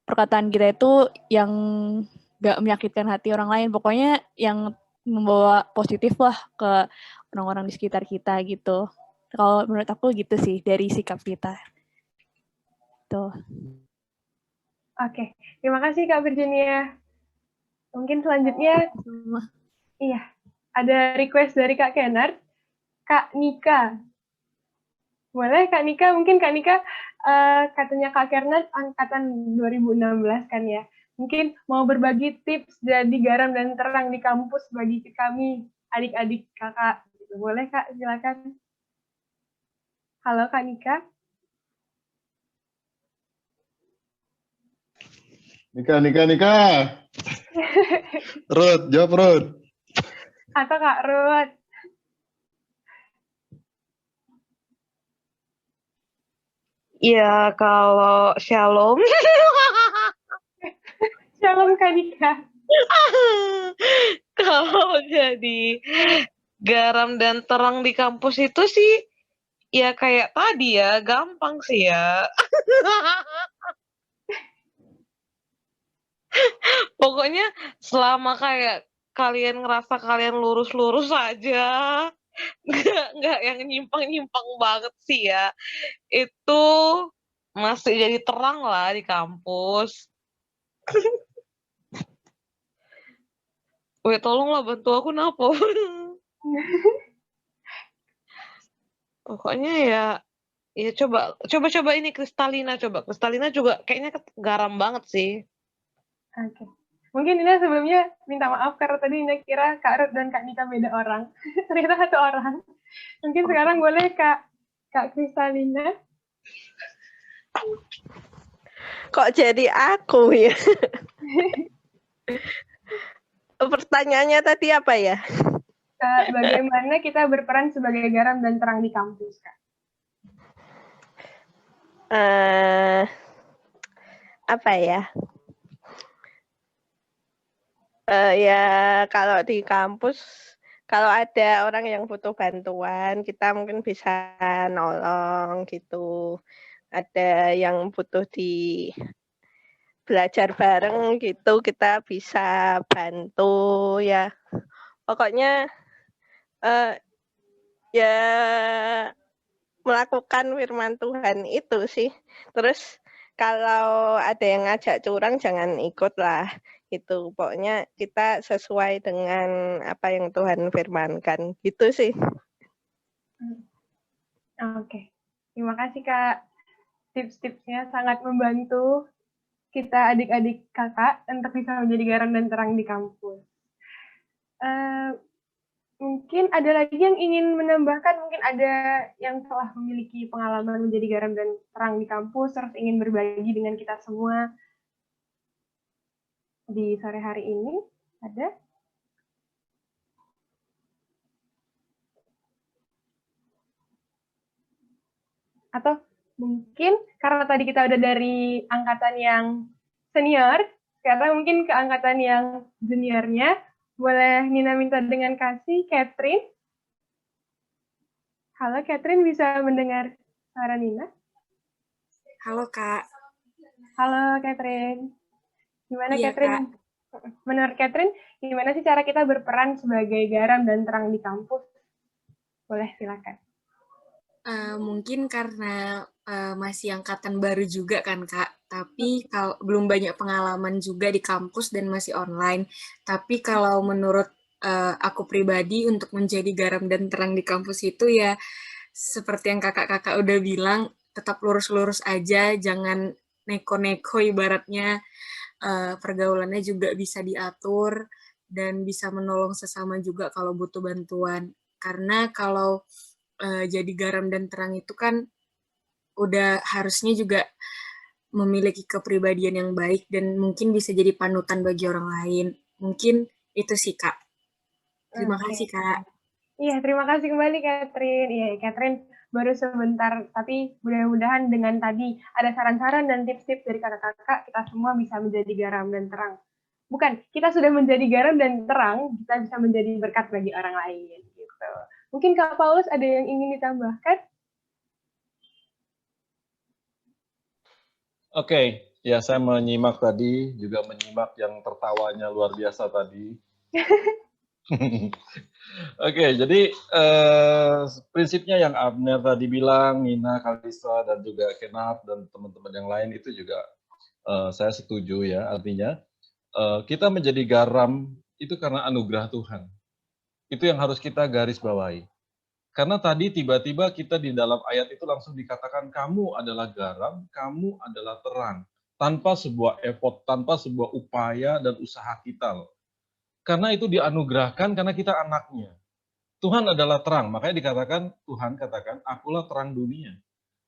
perkataan kita itu yang gak menyakitkan hati orang lain, pokoknya yang membawa positif lah ke orang-orang di sekitar kita gitu. Kalau menurut aku gitu sih dari sikap kita. Tuh. Oke, terima kasih Kak Virginia. Mungkin selanjutnya, iya, ada request dari Kak Kenar, Kak Nika. Boleh Kak Nika, mungkin Kak Nika katanya Kak Kenar angkatan 2016 kan ya. Mungkin mau berbagi tips jadi garam dan terang di kampus bagi kami, adik-adik kakak. Boleh Kak, silakan. Halo Kak Nika. Nika. Ruth, jawab Ruth. Atau Kak Ruth. Ya, kalau Shalom. Shalom Kak Nika. Kalau jadi garam dan terang di kampus itu sih, ya kayak tadi ya, gampang sih ya. Pokoknya selama kayak kalian ngerasa kalian lurus-lurus aja, nggak yang nyimpang-nyimpang banget sih ya, itu masih jadi terang lah di kampus. Weh, tolonglah bantu aku Napo. Pokoknya ya coba ini Kristalina juga kayaknya garam banget sih. Oke. Mungkin Nina sebelumnya minta maaf karena tadi Nina kira Kak Ruth dan Kak Nika beda orang. Ternyata satu orang. Mungkin sekarang boleh Kak Kristalina. Kok jadi aku ya? Pertanyaannya tadi apa ya? Bagaimana kita berperan sebagai garam dan terang di kampus, Kak? Apa ya? Ya kalau di kampus, kalau ada orang yang butuh bantuan, kita mungkin bisa nolong gitu. Ada yang butuh belajar bareng gitu, kita bisa bantu ya. Pokoknya ya melakukan firman Tuhan itu sih. Terus kalau ada yang ngajak curang, jangan ikut lah. Gitu. Pokoknya kita sesuai dengan apa yang Tuhan firmankan. Gitu sih. Oke. Terima kasih Kak tips-tipsnya sangat membantu kita adik-adik kakak untuk bisa menjadi garam dan terang di kampus. Mungkin ada lagi yang ingin menambahkan, mungkin ada yang telah memiliki pengalaman menjadi garam dan terang di kampus, terus ingin berbagi dengan kita semua di sore hari ini. Ada? Atau mungkin karena tadi kita udah dari angkatan yang senior, sekarang mungkin ke angkatan yang juniornya. Boleh Nina minta dengan kasih Catherine. Halo Catherine, bisa mendengar suara Nina? Halo Kak. Halo Catherine. Gimana Iya, Catherine? Kak. Menurut Catherine, gimana sih cara kita berperan sebagai garam dan terang di kampus? Boleh, silakan. Mungkin karena masih angkatan baru juga kan Kak, tapi kalau belum banyak pengalaman juga di kampus dan masih online. Tapi kalau menurut aku pribadi untuk menjadi garam dan terang di kampus itu ya seperti yang kakak-kakak udah bilang, tetap lurus-lurus aja, jangan neko-neko ibaratnya. Pergaulannya juga bisa diatur dan bisa menolong sesama juga kalau butuh bantuan. Karena kalau jadi garam dan terang itu kan udah harusnya juga memiliki kepribadian yang baik dan mungkin bisa jadi panutan bagi orang lain. Mungkin itu sih, Kak. Terima kasih, Kak. Iya, terima kasih kembali, Catherine. Iya, Catherine baru sebentar, tapi mudah-mudahan dengan tadi ada saran-saran dan tips-tips dari kakak-kakak, kita semua bisa menjadi garam dan terang. Bukan, kita sudah menjadi garam dan terang, kita bisa menjadi berkat bagi orang lain. Gitu. Mungkin Kak Paulus ada yang ingin ditambahkan? Oke, ya saya menyimak tadi, juga menyimak yang tertawanya luar biasa tadi. Oke, jadi prinsipnya yang Abner tadi bilang, Nina, Kalisa, dan juga Kenat, dan teman-teman yang lain itu juga saya setuju ya. Artinya kita menjadi garam itu karena anugerah Tuhan. Itu yang harus kita garis bawahi. Karena tadi tiba-tiba kita di dalam ayat itu langsung dikatakan kamu adalah garam, kamu adalah terang. Tanpa sebuah effort, tanpa sebuah upaya dan usaha kita loh. Karena itu dianugerahkan karena kita anaknya. Tuhan adalah terang, makanya dikatakan, Tuhan katakan, akulah terang dunia.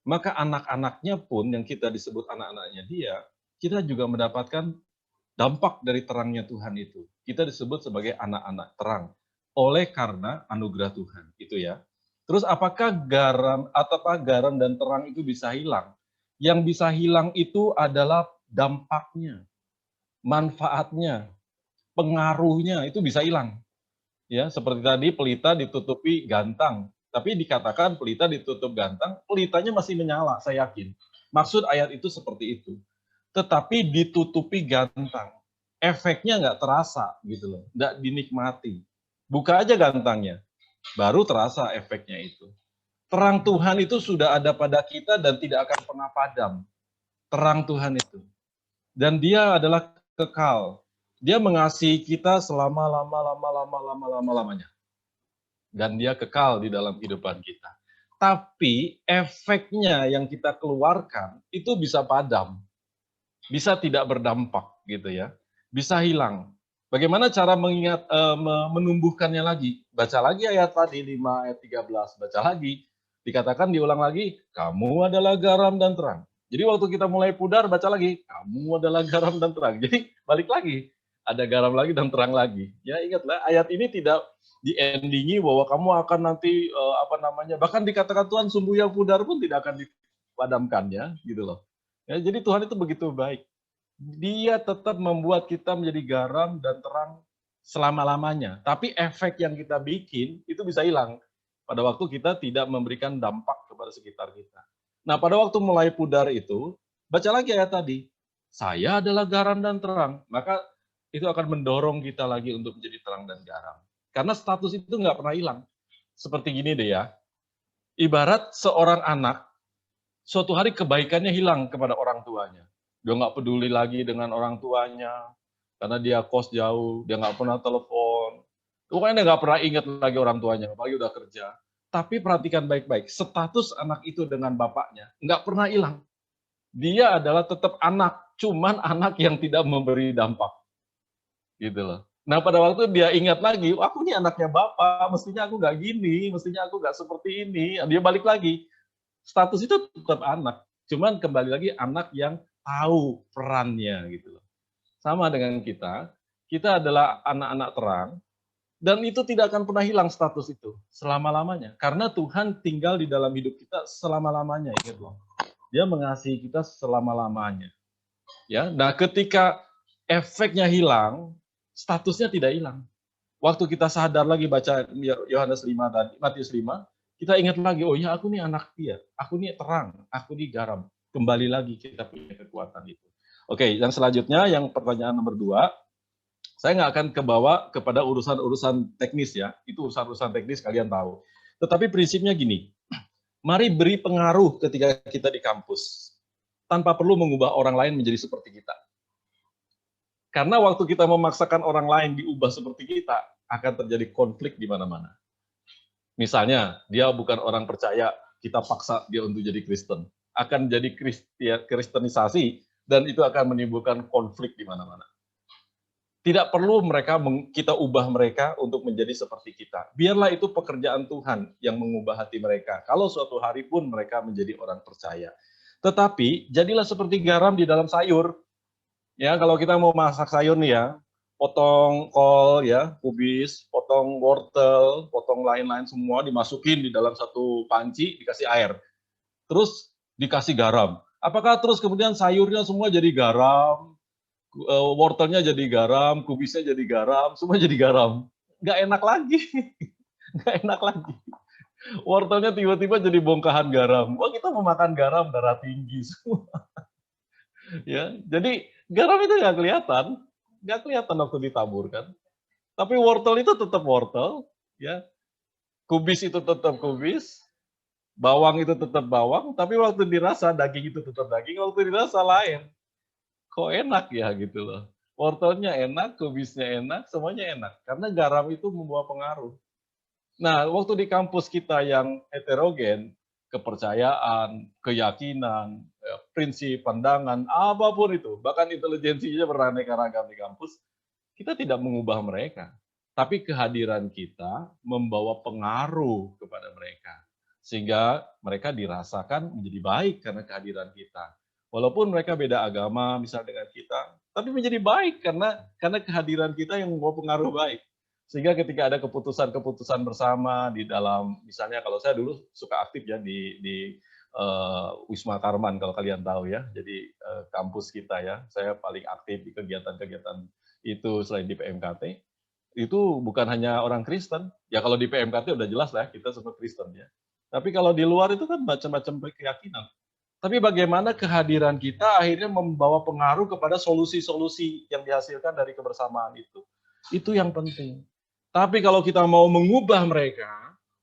Maka anak-anaknya pun yang kita disebut anak-anaknya dia, kita juga mendapatkan dampak dari terangnya Tuhan itu. Kita disebut sebagai anak-anak terang. Oleh karena anugerah Tuhan, itu ya. Terus apakah garam dan terang itu bisa hilang? Yang bisa hilang itu adalah dampaknya, manfaatnya, pengaruhnya itu bisa hilang. Ya, seperti tadi pelita ditutupi gantang, tapi dikatakan pelita ditutup gantang, pelitanya masih menyala, saya yakin. Maksud ayat itu seperti itu. Tetapi ditutupi gantang, efeknya nggak terasa gitu loh, nggak dinikmati. Buka aja gantangnya, baru terasa efeknya itu. Terang Tuhan itu sudah ada pada kita dan tidak akan pernah padam. Terang Tuhan itu. Dan dia adalah kekal. Dia mengasihi kita selama-lamanya. Dan dia kekal di dalam kehidupan kita. Tapi efeknya yang kita keluarkan itu bisa padam. Bisa tidak berdampak gitu ya. Bisa hilang. Bagaimana cara menumbuhkannya lagi? Baca lagi ayat tadi 5 ayat 13, baca lagi. Dikatakan diulang lagi, kamu adalah garam dan terang. Jadi waktu kita mulai pudar baca lagi, kamu adalah garam dan terang. Jadi balik lagi, ada garam lagi dan terang lagi. Ya ingatlah ayat ini tidak di-endingi bahwa kamu akan nanti bahkan dikatakan Tuhan sumbu yang pudar pun tidak akan dipadamkan ya, gitu loh. Ya, jadi Tuhan itu begitu baik. Dia tetap membuat kita menjadi garam dan terang selama-lamanya. Tapi efek yang kita bikin itu bisa hilang pada waktu kita tidak memberikan dampak kepada sekitar kita. Nah, pada waktu mulai pudar itu, baca lagi ayat tadi. Saya adalah garam dan terang. Maka itu akan mendorong kita lagi untuk menjadi terang dan garam. Karena status itu nggak pernah hilang. Seperti gini deh ya. Ibarat seorang anak, suatu hari kebaikannya hilang kepada orang tuanya. Dia nggak peduli lagi dengan orang tuanya, karena dia kos jauh, dia nggak pernah telepon. Pokoknya dia nggak pernah ingat lagi orang tuanya, apalagi udah kerja. Tapi perhatikan baik-baik, status anak itu dengan bapaknya nggak pernah hilang. Dia adalah tetap anak, cuman anak yang tidak memberi dampak. Gitu loh. Nah, pada waktu dia ingat lagi, aku ini anaknya Bapak, mestinya aku nggak gini, mestinya aku nggak seperti ini. Dia balik lagi. Status itu tetap anak, cuman kembali lagi anak yang tahu perannya gitu loh. Sama dengan kita adalah anak-anak terang, dan itu tidak akan pernah hilang status itu selama-lamanya. Karena Tuhan tinggal di dalam hidup kita selama-lamanya, ingat loh. Dia mengasihi kita selama-lamanya. Ya, nah ketika efeknya hilang, statusnya tidak hilang. Waktu kita sadar lagi baca Yohanes 5 tadi, Matius 5, kita ingat lagi, oh ya aku nih anak dia, aku nih terang, aku nih garam. Kembali lagi kita punya kekuatan itu. Oke, yang selanjutnya, yang pertanyaan nomor 2, saya nggak akan kebawa kepada urusan-urusan teknis ya, itu urusan-urusan teknis kalian tahu. Tetapi prinsipnya gini, mari beri pengaruh ketika kita di kampus, tanpa perlu mengubah orang lain menjadi seperti kita. Karena waktu kita memaksakan orang lain diubah seperti kita, akan terjadi konflik di mana-mana. Misalnya, dia bukan orang percaya, kita paksa dia untuk jadi Kristen. Akan jadi kristenisasi, dan itu akan menimbulkan konflik di mana-mana. Tidak perlu kita ubah mereka untuk menjadi seperti kita. Biarlah itu pekerjaan Tuhan yang mengubah hati mereka. Kalau suatu hari pun mereka menjadi orang percaya. Tetapi, jadilah seperti garam di dalam sayur. Ya, kalau kita mau masak sayur nih ya, potong kol ya, kubis, potong wortel, potong lain-lain semua dimasukin di dalam satu panci, dikasih air. Terus dikasih garam. Apakah terus kemudian sayurnya semua jadi garam, wortelnya jadi garam, kubisnya jadi garam, semua jadi garam? Nggak enak lagi. Nggak enak lagi. Wortelnya tiba-tiba jadi bongkahan garam. Wah, kita mau makan garam darah tinggi semua. Ya, jadi garam itu nggak kelihatan waktu ditaburkan. Tapi wortel itu tetap wortel, ya. Kubis itu tetap kubis, bawang itu tetap bawang, tapi waktu dirasa daging itu tetap daging, waktu dirasa lain. Kok enak ya gitu loh. Wortelnya enak, kubisnya enak, semuanya enak. Karena garam itu membawa pengaruh. Nah, waktu di kampus kita yang heterogen, kepercayaan, keyakinan, prinsip, pandangan, apapun itu, bahkan intelijensinya beraneka ragam di kampus, kita tidak mengubah mereka. Tapi kehadiran kita membawa pengaruh kepada mereka. Sehingga mereka dirasakan menjadi baik karena kehadiran kita. Walaupun mereka beda agama, misalnya dengan kita, tapi menjadi baik karena kehadiran kita yang membawa pengaruh baik. Sehingga ketika ada keputusan-keputusan bersama di dalam, misalnya kalau saya dulu suka aktif ya di Wisma Karman, kalau kalian tahu ya, jadi kampus kita ya, saya paling aktif di kegiatan-kegiatan itu selain di PMKT, itu bukan hanya orang Kristen, ya kalau di PMKT udah jelas lah, kita semua Kristen ya. Tapi kalau di luar itu kan macam-macam keyakinan. Tapi bagaimana kehadiran kita akhirnya membawa pengaruh kepada solusi-solusi yang dihasilkan dari kebersamaan itu. Itu yang penting. Tapi kalau kita mau mengubah mereka,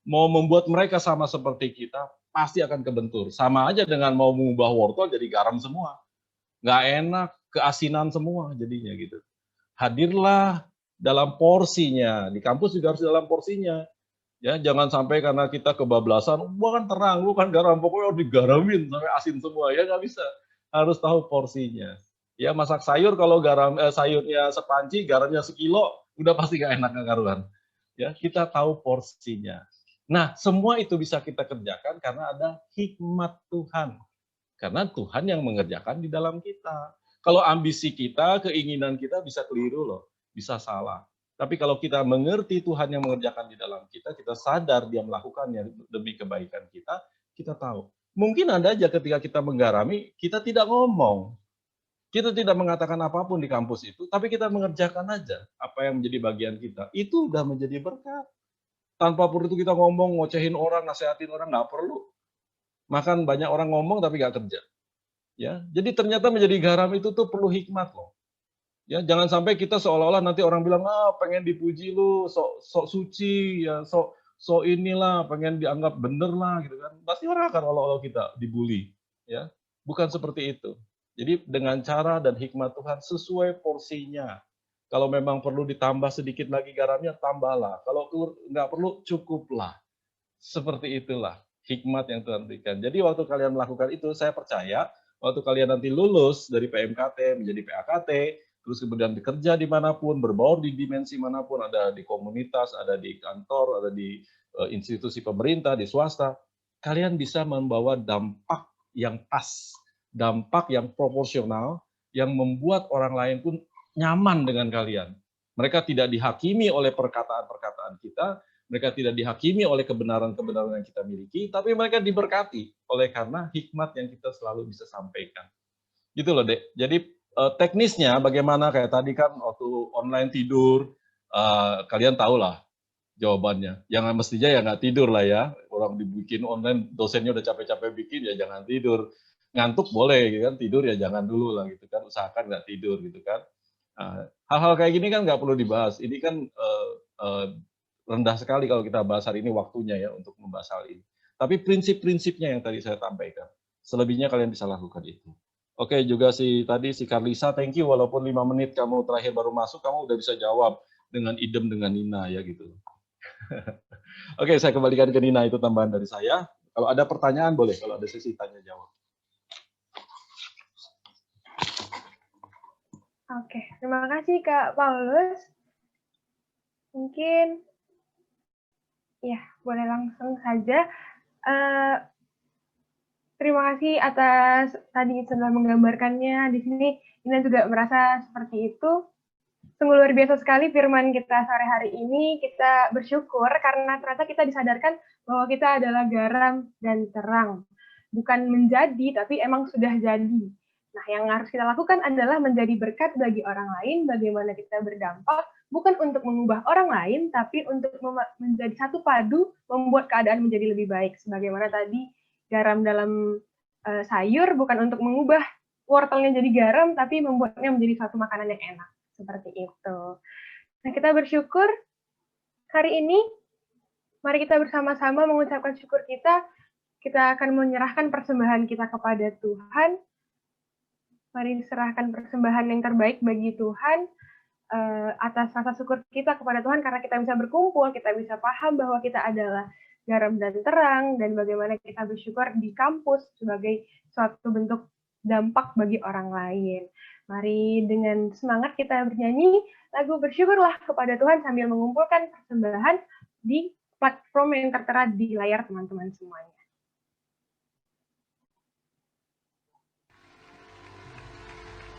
mau membuat mereka sama seperti kita, pasti akan kebentur. Sama aja dengan mau mengubah wortel jadi garam semua. Nggak enak, keasinan semua jadinya gitu. Hadirlah dalam porsinya. Di kampus juga harus dalam porsinya. Ya, jangan sampai karena kita kebablasan, bukan terang, bukan garam, pokoknya harus digaramin sampai asin semua. Ya nggak bisa. Harus tahu porsinya. Ya, masak sayur kalau sayurnya sepanci, garamnya sekilo, udah pasti gak enak karuan. Ya, kita tahu porsinya. Nah, semua itu bisa kita kerjakan karena ada hikmat Tuhan. Karena Tuhan yang mengerjakan di dalam kita. Kalau ambisi kita, keinginan kita bisa keliru loh, bisa salah. Tapi kalau kita mengerti Tuhan yang mengerjakan di dalam kita, kita sadar dia melakukannya demi kebaikan kita, kita tahu. Mungkin ada aja ketika kita menggarami, kita tidak ngomong. Kita tidak mengatakan apapun di kampus itu, tapi kita mengerjakan aja apa yang menjadi bagian kita. Itu udah menjadi berkat. Tanpa perlu itu kita ngomong, ngocehin orang, nasihatin orang, nggak perlu. Makan banyak orang ngomong tapi nggak kerja. Ya, jadi ternyata menjadi garam itu tuh perlu hikmat loh. Ya, jangan sampai kita seolah-olah nanti orang bilang, pengen dipuji lu, sok suci, ya, sok inilah, pengen dianggap bener lah, gitu kan. Pasti orang akan olah-olah kita dibully. Ya, bukan seperti itu. Jadi dengan cara dan hikmat Tuhan sesuai porsinya. Kalau memang perlu ditambah sedikit lagi garamnya, tambahlah. Kalau nggak perlu, cukuplah. Seperti itulah hikmat yang Tuhan berikan. Jadi waktu kalian melakukan itu, saya percaya Waktu kalian nanti lulus dari PMKT menjadi PAKT, terus kemudian bekerja dimanapun, berbaur di dimensi manapun, ada di komunitas, ada di kantor, ada di institusi pemerintah, di swasta, kalian bisa membawa dampak yang pas, dampak yang proporsional, yang membuat orang lain pun nyaman dengan kalian. Mereka tidak dihakimi oleh perkataan-perkataan kita, mereka tidak dihakimi oleh kebenaran-kebenaran yang kita miliki, tapi mereka diberkati oleh karena hikmat yang kita selalu bisa sampaikan. Gitu loh, Dek. Jadi teknisnya bagaimana, kayak tadi kan waktu online tidur, kalian tahu lah jawabannya. Jangan mestinya ya nggak tidur lah ya. Orang dibikin online, dosennya udah capek-capek bikin, ya jangan tidur. Ngantuk boleh, gitu kan, tidur ya jangan dulu lah gitu kan, usahakan nggak tidur gitu kan. Hal-hal kayak gini kan nggak perlu dibahas. Ini kan rendah sekali kalau kita bahas hari ini waktunya ya untuk membahas hal ini. Tapi prinsip-prinsipnya yang tadi saya sampaikan, selebihnya kalian bisa lakukan itu. Oke, juga si Karlisa, thank you. Walaupun 5 menit kamu terakhir baru masuk, kamu udah bisa jawab dengan idem dengan Nina ya gitu. Oke, saya kembalikan ke Nina, itu tambahan dari saya. Kalau ada pertanyaan boleh, kalau ada sesi tanya jawab. Oke, terima kasih Kak Paulus. Mungkin, ya boleh langsung saja. Terima kasih atas tadi sudah menggambarkannya. Di sini Nina juga merasa seperti itu. Sungguh luar biasa sekali firman kita sore hari ini. Kita bersyukur karena ternyata kita disadarkan bahwa kita adalah garam dan terang. Bukan menjadi, tapi emang sudah jadi. Nah, yang harus kita lakukan adalah menjadi berkat bagi orang lain, bagaimana kita berdampak, bukan untuk mengubah orang lain, tapi untuk menjadi satu padu, membuat keadaan menjadi lebih baik. Sebagaimana tadi, garam dalam sayur bukan untuk mengubah wortelnya jadi garam, tapi membuatnya menjadi satu makanan yang enak. Seperti itu. Nah, kita bersyukur hari ini, mari kita bersama-sama mengucapkan syukur kita akan menyerahkan persembahan kita kepada Tuhan. Mari serahkan persembahan yang terbaik bagi Tuhan atas rasa syukur kita kepada Tuhan karena kita bisa berkumpul, kita bisa paham bahwa kita adalah garam dan terang, dan bagaimana kita bersyukur di kampus sebagai suatu bentuk dampak bagi orang lain. Mari dengan semangat kita bernyanyi lagu Bersyukurlah kepada Tuhan sambil mengumpulkan persembahan di platform yang tertera di layar teman-teman semuanya.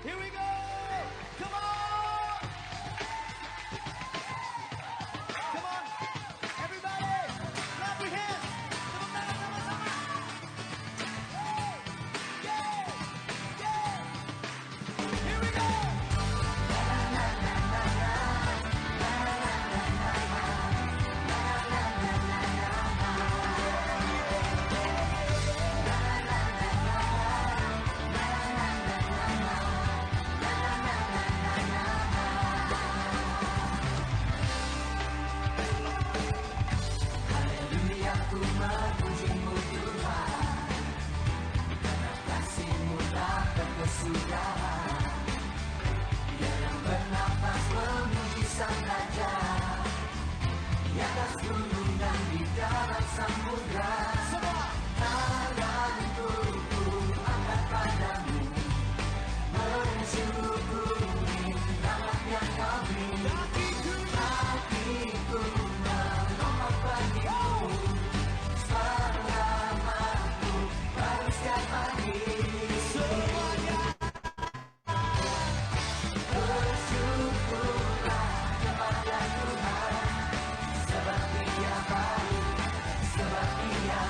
Here we go! Come on! Come on! Everybody! Clap your hands! Sama-sama! Yeah! Yeah! Here we go! Sebab Dia baik, sebab Dia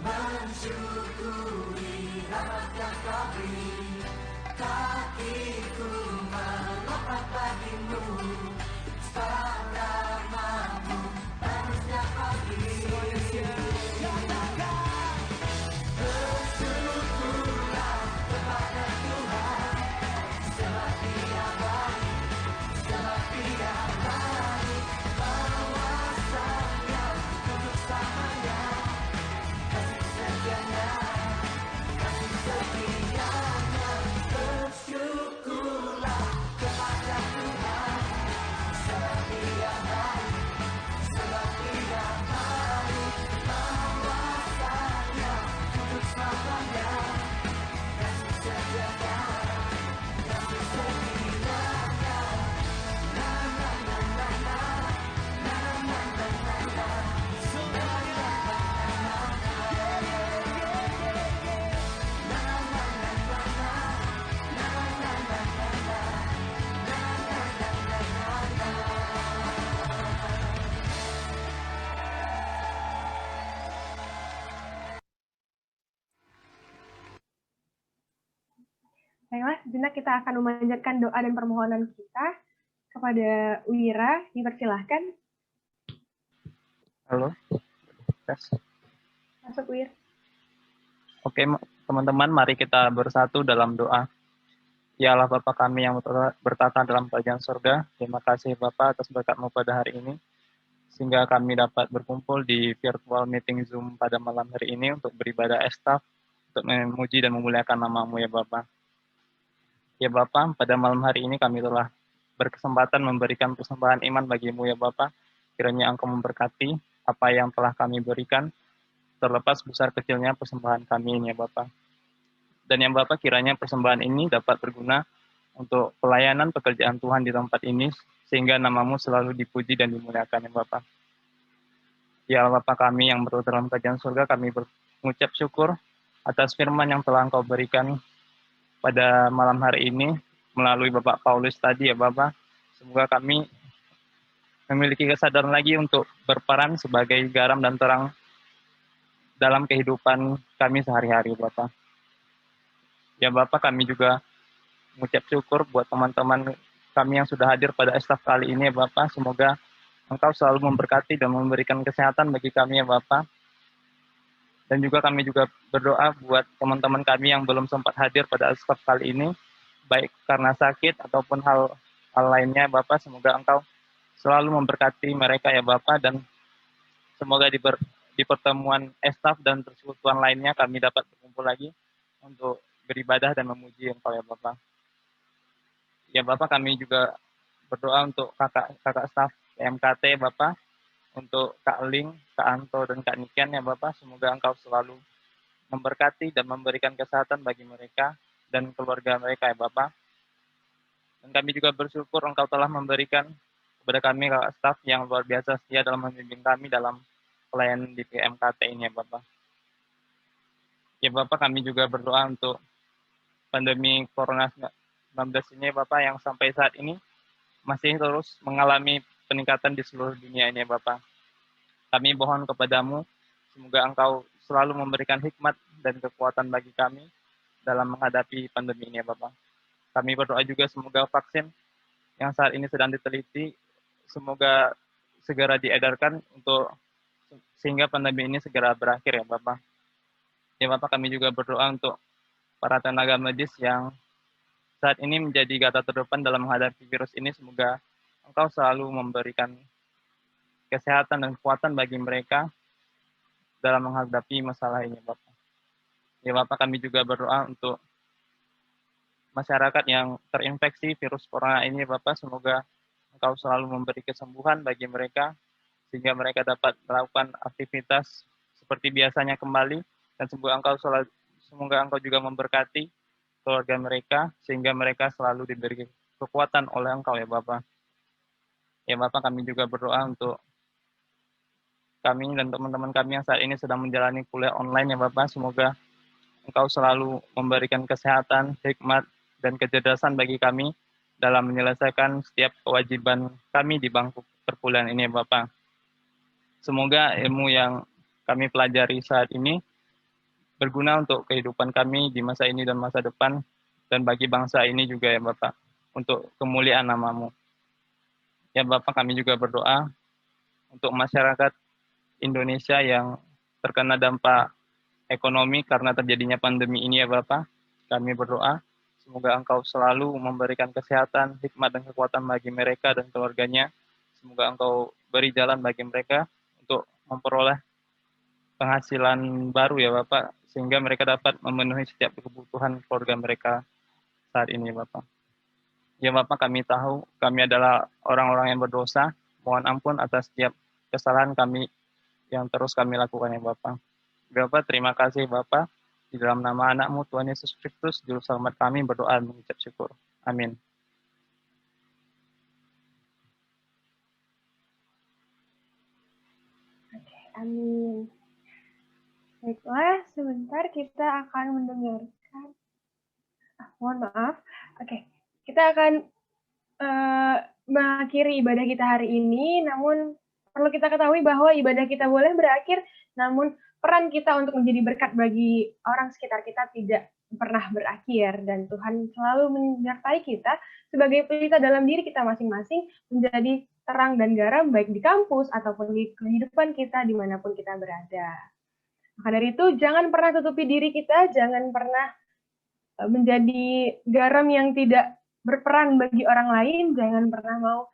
Mensyukuri rahmat yang kau beri, kakiku melompat bagimu, padamu panasnya pagi. Bersyukurlah kepada Tuhan, sebab Dia baik, sebab Dia baik, kuasanya untuk selamanya. Bersyukurlah kepada Tuhan, sebab Dia baik, sebab Dia baik, kuasanya untuk selamanya. Kasih setianya, kasih setianya. Na na na na na, na na na na na, semuanya. Baiklah, sejenak kita akan memanjatkan doa dan permohonan kita kepada Wira. Dipersilahkan. Halo, tes. Masuk, Wir. Oke, teman-teman, mari kita bersatu dalam doa. Ya Allah Bapa kami yang bertata dalam kerajaan surga, terima kasih Bapa atas berkat-Mu pada hari ini, sehingga kami dapat berkumpul di virtual meeting Zoom pada malam hari ini untuk beribadah estaf, untuk memuji dan memuliakan nama-Mu ya Bapa. Ya Bapa, pada malam hari ini kami telah berkesempatan memberikan persembahan iman bagi-Mu ya Bapa. Kiranya Engkau memberkati apa yang telah kami berikan, terlepas besar kecilnya persembahan kami ini ya Bapa. Dan yang Bapa, kiranya persembahan ini dapat berguna untuk pelayanan pekerjaan Tuhan di tempat ini, sehingga nama-Mu selalu dipuji dan dimuliakan ya Bapa. Ya Allah Bapa kami yang berada dalam kerajaan surga, kami mengucap syukur atas firman yang telah Engkau berikan pada malam hari ini melalui Bapak Paulus tadi ya Bapak. Semoga kami memiliki kesadaran lagi untuk berperan sebagai garam dan terang dalam kehidupan kami sehari-hari Bapak. Ya Bapak, kami juga mengucap syukur buat teman-teman kami yang sudah hadir pada estaf kali ini ya Bapak. Semoga Engkau selalu memberkati dan memberikan kesehatan bagi kami ya Bapak. Dan juga kami juga berdoa buat teman-teman kami yang belum sempat hadir pada estaf kali ini, baik karena sakit ataupun hal lainnya Bapak. Semoga Engkau selalu memberkati mereka ya Bapak, dan semoga di pertemuan estaf dan persekutuan lainnya kami dapat berkumpul lagi untuk beribadah dan memuji Engkau ya Bapak. Ya Bapak, kami juga berdoa untuk kakak staf MKT Bapak, untuk Kak Ling, Kak Anto, dan Kak Niken ya Bapak. Semoga Engkau selalu memberkati dan memberikan kesehatan bagi mereka dan keluarga mereka ya Bapak. Dan kami juga bersyukur Engkau telah memberikan kepada kami kakak staf yang luar biasa setia dalam membimbing kami dalam pelayanan di PMKT ini ya Bapak. Ya Bapak, kami juga berdoa untuk pandemi Corona-19 ini ya Bapak, yang sampai saat ini masih terus mengalami peningkatan di seluruh dunia ini ya Bapak. Kami mohon kepadamu, semoga Engkau selalu memberikan hikmat dan kekuatan bagi kami dalam menghadapi pandemi ini ya Bapak. Kami berdoa juga semoga vaksin yang saat ini sedang diteliti, semoga segera diedarkan sehingga pandemi ini segera berakhir ya Bapak. Ya Bapak, kami juga berdoa untuk para tenaga medis yang saat ini menjadi garda terdepan dalam menghadapi virus ini. Semoga Engkau selalu memberikan kesehatan dan kekuatan bagi mereka, dalam menghadapi masalah ini, Bapak. Ya Bapak, kami juga berdoa untuk masyarakat yang terinfeksi virus corona ini, Bapak. Semoga Engkau selalu memberi kesembuhan bagi mereka, sehingga mereka dapat melakukan aktivitas seperti biasanya kembali, dan semoga Engkau juga memberkati keluarga mereka, sehingga mereka selalu diberi kekuatan oleh Engkau, ya Bapak. Ya Bapak, kami juga berdoa untuk kami dan teman-teman kami yang saat ini sedang menjalani kuliah online, ya Bapak. Semoga Engkau selalu memberikan kesehatan, hikmat, dan kecerdasan bagi kami dalam menyelesaikan setiap kewajiban kami di bangku perkuliahan ini, ya Bapak. Semoga ilmu yang kami pelajari saat ini berguna untuk kehidupan kami di masa ini dan masa depan, dan bagi bangsa ini juga, ya Bapak, untuk kemuliaan nama-Mu. Ya Bapak, kami juga berdoa untuk masyarakat Indonesia yang terkena dampak ekonomi karena terjadinya pandemi ini, ya Bapak. Kami berdoa, semoga Engkau selalu memberikan kesehatan, hikmat, dan kekuatan bagi mereka dan keluarganya. Semoga Engkau beri jalan bagi mereka untuk memperoleh penghasilan baru, ya Bapak, sehingga mereka dapat memenuhi setiap kebutuhan keluarga mereka saat ini, Bapak. Ya Bapak, kami tahu kami adalah orang-orang yang berdosa. Mohon ampun atas setiap kesalahan kami yang terus kami lakukan, ya Bapak. Bapak, terima kasih Bapak. Di dalam nama anak-Mu Tuhan Yesus Kristus, Juru Selamat kami berdoa dan mengucap syukur. Amin. Oke, amin. Baiklah, sebentar kita akan mendengarkan. Mohon maaf. Oke, kita akan mengakhiri ibadah kita hari ini, namun perlu kita ketahui bahwa ibadah kita boleh berakhir, namun peran kita untuk menjadi berkat bagi orang sekitar kita tidak pernah berakhir, dan Tuhan selalu menyertai kita sebagai pelita dalam diri kita masing-masing menjadi terang dan garam baik di kampus ataupun di kehidupan kita dimanapun kita berada. Maka dari itu, jangan pernah tutupi diri kita, jangan pernah menjadi garam yang tidak berperan bagi orang lain, jangan pernah mau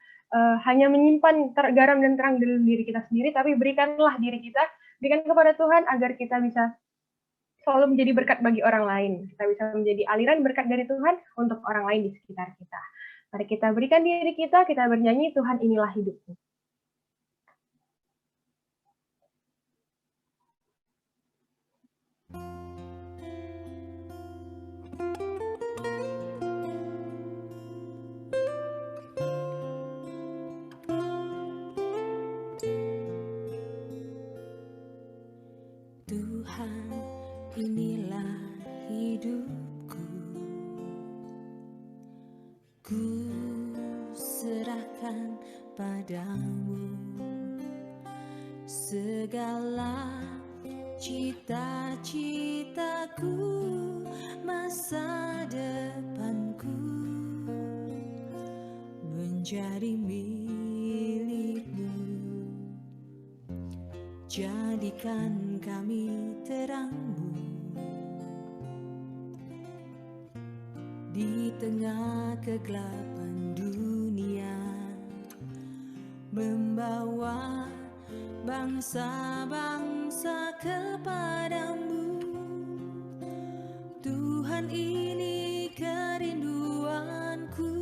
hanya menyimpan garam dan terang dalam diri kita sendiri, tapi berikanlah diri kita, berikan kepada Tuhan agar kita bisa selalu menjadi berkat bagi orang lain. Kita bisa menjadi aliran berkat dari Tuhan untuk orang lain di sekitar kita. Mari kita berikan diri kita bernyanyi, Tuhan inilah hidupku. Tuhan, inilah hidupku. Ku serahkan padamu segala cita-citaku, masa depanku menjadi milikmu. Jadikan kami terangmu di tengah kegelapan dunia, membawa bangsa-bangsa kepadamu. Tuhan, ini kerinduanku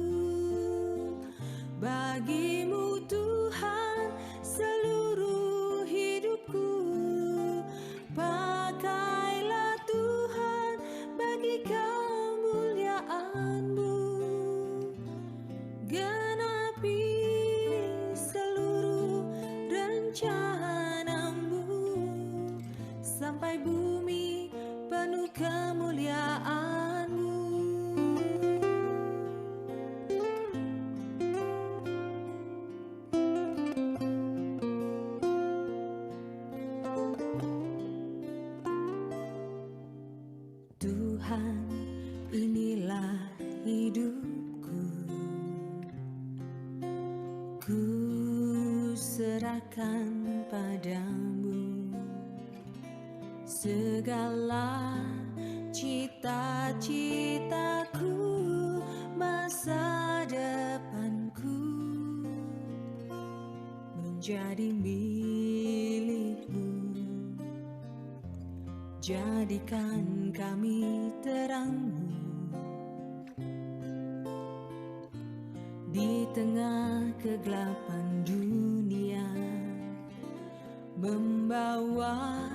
bagimu Tuhan, seluruh hidupku. Pakailah Tuhan bagi kemuliaan-Mu, genapi seluruh rencana-Mu, sampai bumi penuh kemuliaan-Mu. Tuhan, inilah hidupku. Ku serahkan padamu segala cita-citaku, masa depanku menjadi milikmu. jadikan kami terang-Mu di tengah kegelapan dunia, membawa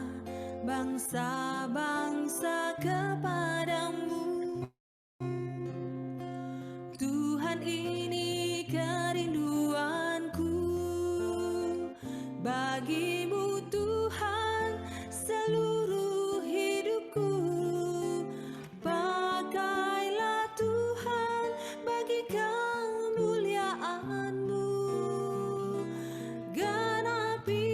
bangsa-bangsa kepadamu. Tuhan, ini kerinduanku bagi-Mu Tuhan, seluruh hidupku. Pakailah Tuhan bagi kemuliaan-Mu, genapi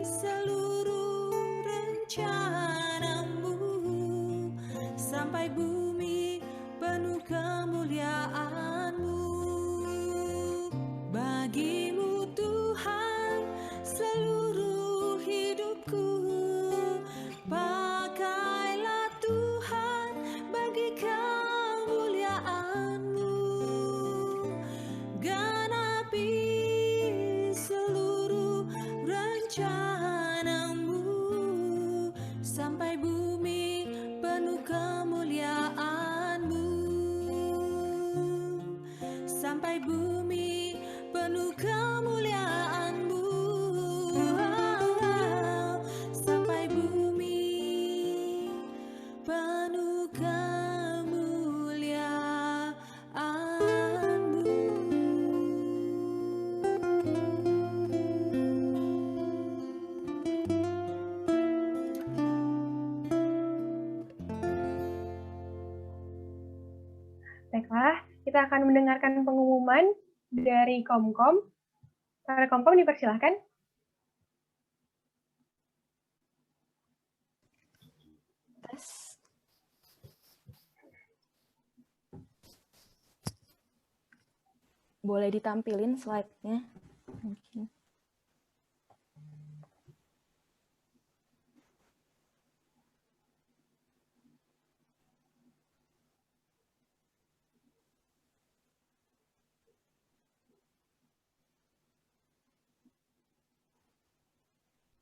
seluruh rencana-Mu, sampai bumi penuh kemuliaan-Mu. Bagi-Mu Tuhan, seluruh hidupku. Pakailah Tuhan bagi kemuliaan-Mu, genapi seluruh rencana-Mu, sampai bumi penuh kemuliaan-Mu, sampai bumi penuh kemuliaan-Mu, sampai bumi penuh kemuliaan-Mu. Baiklah, kita akan mendengarkan pengumuman dari Komkom. Para Komkom dipersilahkan. Boleh ditampilin slide-nya? Mungkin.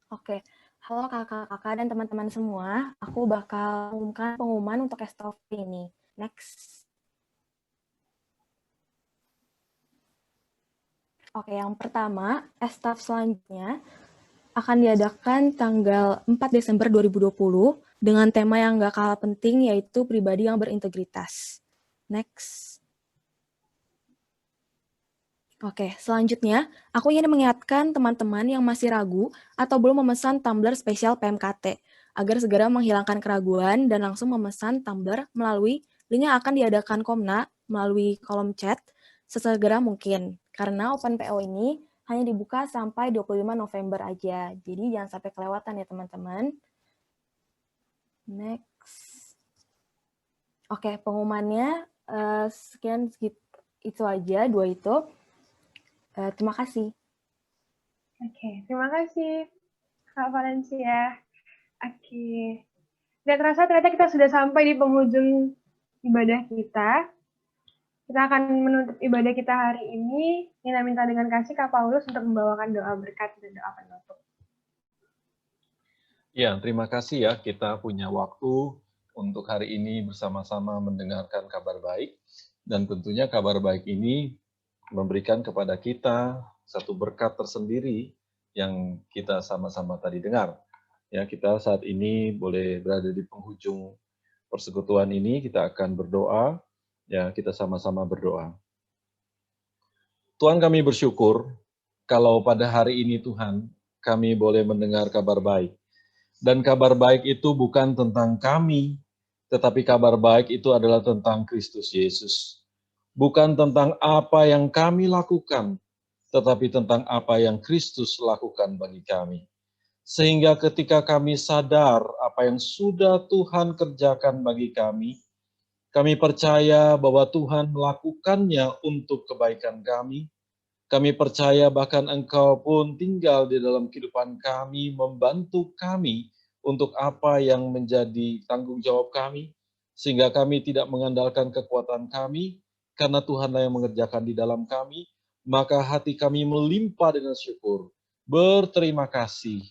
Oke, halo kakak-kakak dan teman-teman semua. Aku bakal umumkan pengumuman untuk STOV ini. Next. Oke, yang pertama, STOV selanjutnya akan diadakan tanggal 4 Desember 2020 dengan tema yang nggak kalah penting, yaitu pribadi yang berintegritas. Next. Oke, selanjutnya aku ingin mengingatkan teman-teman yang masih ragu atau belum memesan tumbler spesial PMKT agar segera menghilangkan keraguan dan langsung memesan tumbler melalui link yang akan diadakan Komna melalui kolom chat sesegera mungkin. Karena Open PO ini hanya dibuka sampai 25 November aja. Jadi jangan sampai kelewatan ya teman-teman. Next. Oke, pengumumannya sekian itu aja, dua itu. Terima kasih. Oke, terima kasih Kak Valencia. Oke. Tidak terasa ternyata kita sudah sampai di penghujung ibadah kita. Kita akan menutup ibadah kita hari ini. Nina minta dengan kasih Kak Paulus untuk membawakan doa berkat dan doa penutup. Ya, terima kasih ya. Kita punya waktu untuk hari ini bersama-sama mendengarkan kabar baik. Dan tentunya kabar baik ini memberikan kepada kita satu berkat tersendiri yang kita sama-sama tadi dengar. Ya, kita saat ini boleh berada di penghujung persekutuan ini, kita akan berdoa. Ya, kita sama-sama berdoa. Tuhan, kami bersyukur kalau pada hari ini Tuhan, kami boleh mendengar kabar baik. Dan kabar baik itu bukan tentang kami, tetapi kabar baik itu adalah tentang Kristus Yesus. Bukan tentang apa yang kami lakukan, tetapi tentang apa yang Kristus lakukan bagi kami. Sehingga ketika kami sadar apa yang sudah Tuhan kerjakan bagi kami percaya bahwa Tuhan melakukannya untuk kebaikan kami. Kami percaya bahkan Engkau pun tinggal di dalam kehidupan kami, membantu kami untuk apa yang menjadi tanggung jawab kami, sehingga kami tidak mengandalkan kekuatan kami, karena Tuhanlah yang mengerjakan di dalam kami, maka hati kami melimpah dengan syukur. Berterima kasih.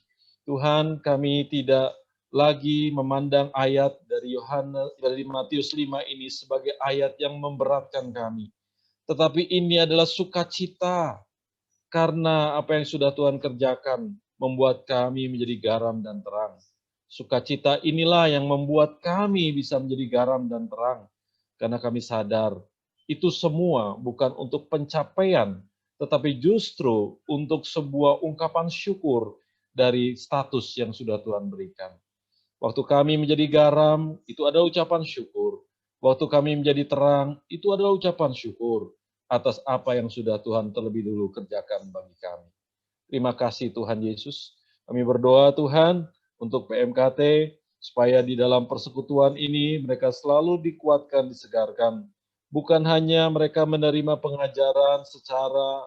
Tuhan, kami tidak lagi memandang ayat dari Matius 5 ini sebagai ayat yang memberatkan kami. Tetapi ini adalah sukacita karena apa yang sudah Tuhan kerjakan membuat kami menjadi garam dan terang. Sukacita inilah yang membuat kami bisa menjadi garam dan terang. Karena kami sadar itu semua bukan untuk pencapaian, tetapi justru untuk sebuah ungkapan syukur dari status yang sudah Tuhan berikan. Waktu kami menjadi garam, itu adalah ucapan syukur. Waktu kami menjadi terang, itu adalah ucapan syukur atas apa yang sudah Tuhan terlebih dulu kerjakan bagi kami. Terima kasih Tuhan Yesus. Kami berdoa Tuhan untuk PMKT, supaya di dalam persekutuan ini mereka selalu dikuatkan, disegarkan. Bukan hanya mereka menerima pengajaran secara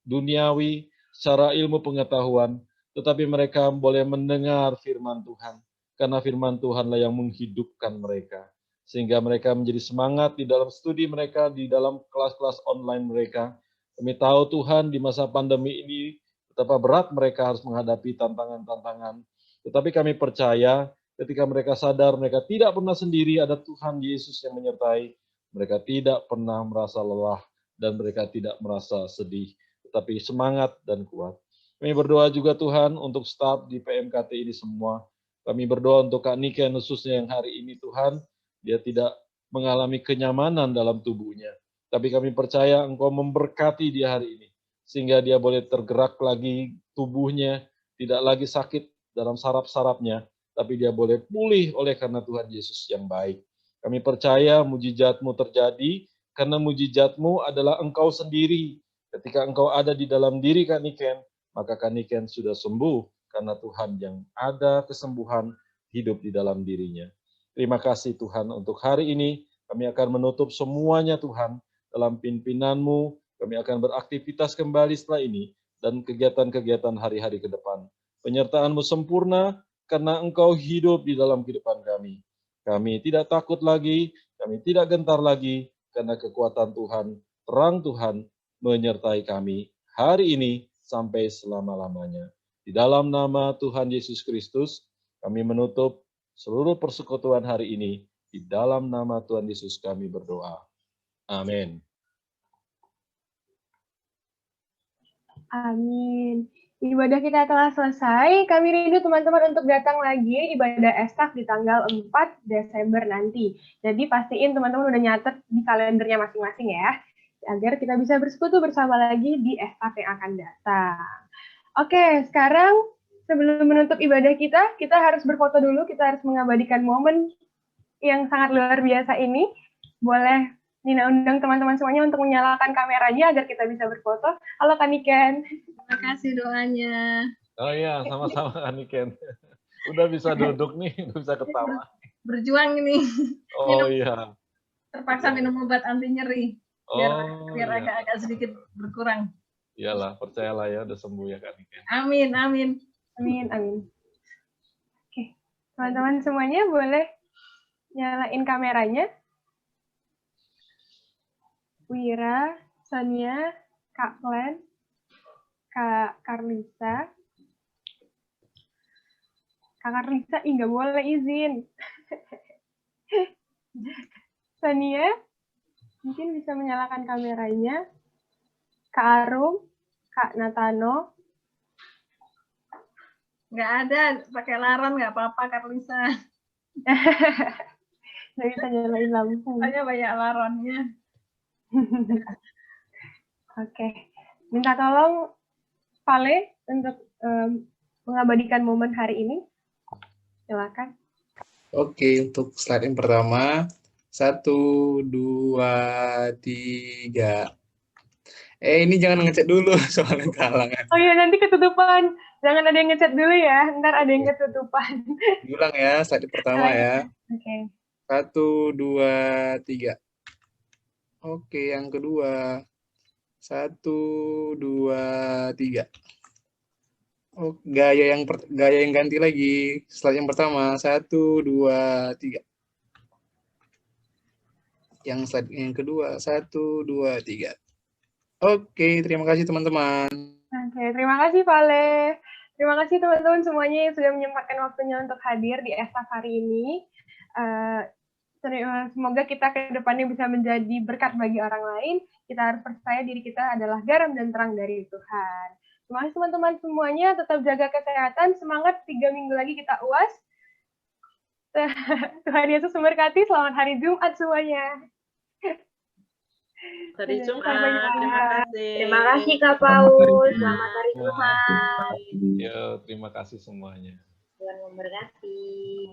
duniawi, secara ilmu pengetahuan, tetapi mereka boleh mendengar firman Tuhan. Karena firman Tuhanlah yang menghidupkan mereka. Sehingga mereka menjadi semangat di dalam studi mereka, di dalam kelas-kelas online mereka. Kami tahu Tuhan di masa pandemi ini betapa berat mereka harus menghadapi tantangan-tantangan. Tetapi kami percaya ketika mereka sadar mereka tidak pernah sendiri, ada Tuhan Yesus yang menyertai. Mereka tidak pernah merasa lelah dan mereka tidak merasa sedih. Tetapi semangat dan kuat. Kami berdoa juga Tuhan untuk staf di PMKT ini semua. Kami berdoa untuk Kak Niken khususnya yang hari ini Tuhan, dia tidak mengalami kenyamanan dalam tubuhnya. Tapi kami percaya Engkau memberkati dia hari ini. Sehingga dia boleh tergerak lagi tubuhnya, tidak lagi sakit dalam saraf-sarafnya, tapi dia boleh pulih oleh karena Tuhan Yesus yang baik. Kami percaya mujizat-Mu terjadi, karena mujizat-Mu adalah Engkau sendiri. Ketika Engkau ada di dalam diri Kak Niken, maka Kak Niken sudah sembuh, karena Tuhan yang ada kesembuhan hidup di dalam dirinya. Terima kasih Tuhan untuk hari ini. Kami akan menutup semuanya Tuhan dalam pimpinan-Mu. Kami akan beraktivitas kembali setelah ini dan kegiatan-kegiatan hari-hari ke depan. Penyertaan-Mu sempurna karena Engkau hidup di dalam kehidupan kami. Kami tidak takut lagi, kami tidak gentar lagi karena kekuatan Tuhan, terang Tuhan menyertai kami hari ini sampai selama-lamanya. Di dalam nama Tuhan Yesus Kristus, kami menutup seluruh persekutuan hari ini. Di dalam nama Tuhan Yesus kami berdoa. Amin. Amin. Ibadah kita telah selesai. Kami rindu teman-teman untuk datang lagi ibadah Eskaf di tanggal 4 Desember nanti. Jadi pastiin teman-teman udah nyatet di kalendernya masing-masing ya. Agar kita bisa bersekutu bersama lagi di Eskaf yang akan datang. Oke, sekarang sebelum menutup ibadah kita harus berfoto dulu, kita harus mengabadikan momen yang sangat luar biasa ini. Boleh Nina undang teman-teman semuanya untuk menyalakan kameranya agar kita bisa berfoto. Halo Kak Niken. Terima kasih doanya. Oh iya, sama-sama Kak Niken. Udah bisa duduk nih, udah bisa ketawa. Berjuang ini. Oh iya. Terpaksa minum obat anti nyeri. Biar agak-agak sedikit berkurang. Iyalah, percayalah ya, udah sembuh ya Kak Niken. Amin, amin. Amin, amin. Oke, teman-teman semuanya boleh nyalain kameranya. Wira, Sonia, Kak Glenn, Kak Karlisa. Kak Karlisa, nggak boleh izin. Sonia, mungkin bisa menyalakan kameranya. Kak Arum, Kak Natano. Nggak ada, pakai laron nggak apa-apa, Karlisa. Nggak bisa nyalain lampu. Hanya banyak laronnya. Oke, minta tolong Vale untuk mengabadikan momen hari ini. Silakan. Oke, untuk slide yang pertama, 1, 2, 3. Ini jangan ngechat dulu soalnya kehalangan. Oh iya, nanti ketutupan. Jangan ada yang ngechat dulu ya, ntar ada yang ketutupan. Diulang ya, slide pertama ya. Oke. 1, 2, 3. Oke, yang kedua. 1, 2, 3. Oh, gaya yang ganti lagi. Slide yang pertama, 1, 2, 3. Yang slide yang kedua, 1, 2, 3. Oke, terima kasih teman-teman. Oke, terima kasih Vale. Terima kasih teman-teman semuanya yang sudah menyempatkan waktunya untuk hadir di ESAF hari ini. Semoga kita ke depannya bisa menjadi berkat bagi orang lain. Kita harus percaya diri kita adalah garam dan terang dari Tuhan. Terima kasih teman-teman semuanya, tetap jaga kesehatan, semangat 3 minggu lagi kita UAS. Tuhan Yesus memberkati, selamat hari Jumat semuanya. Hari Jumat, terima kasih. Terima kasih Kak Paul. Selamat hari Jumat. Ya, terima kasih semuanya. Tuhan memberkati.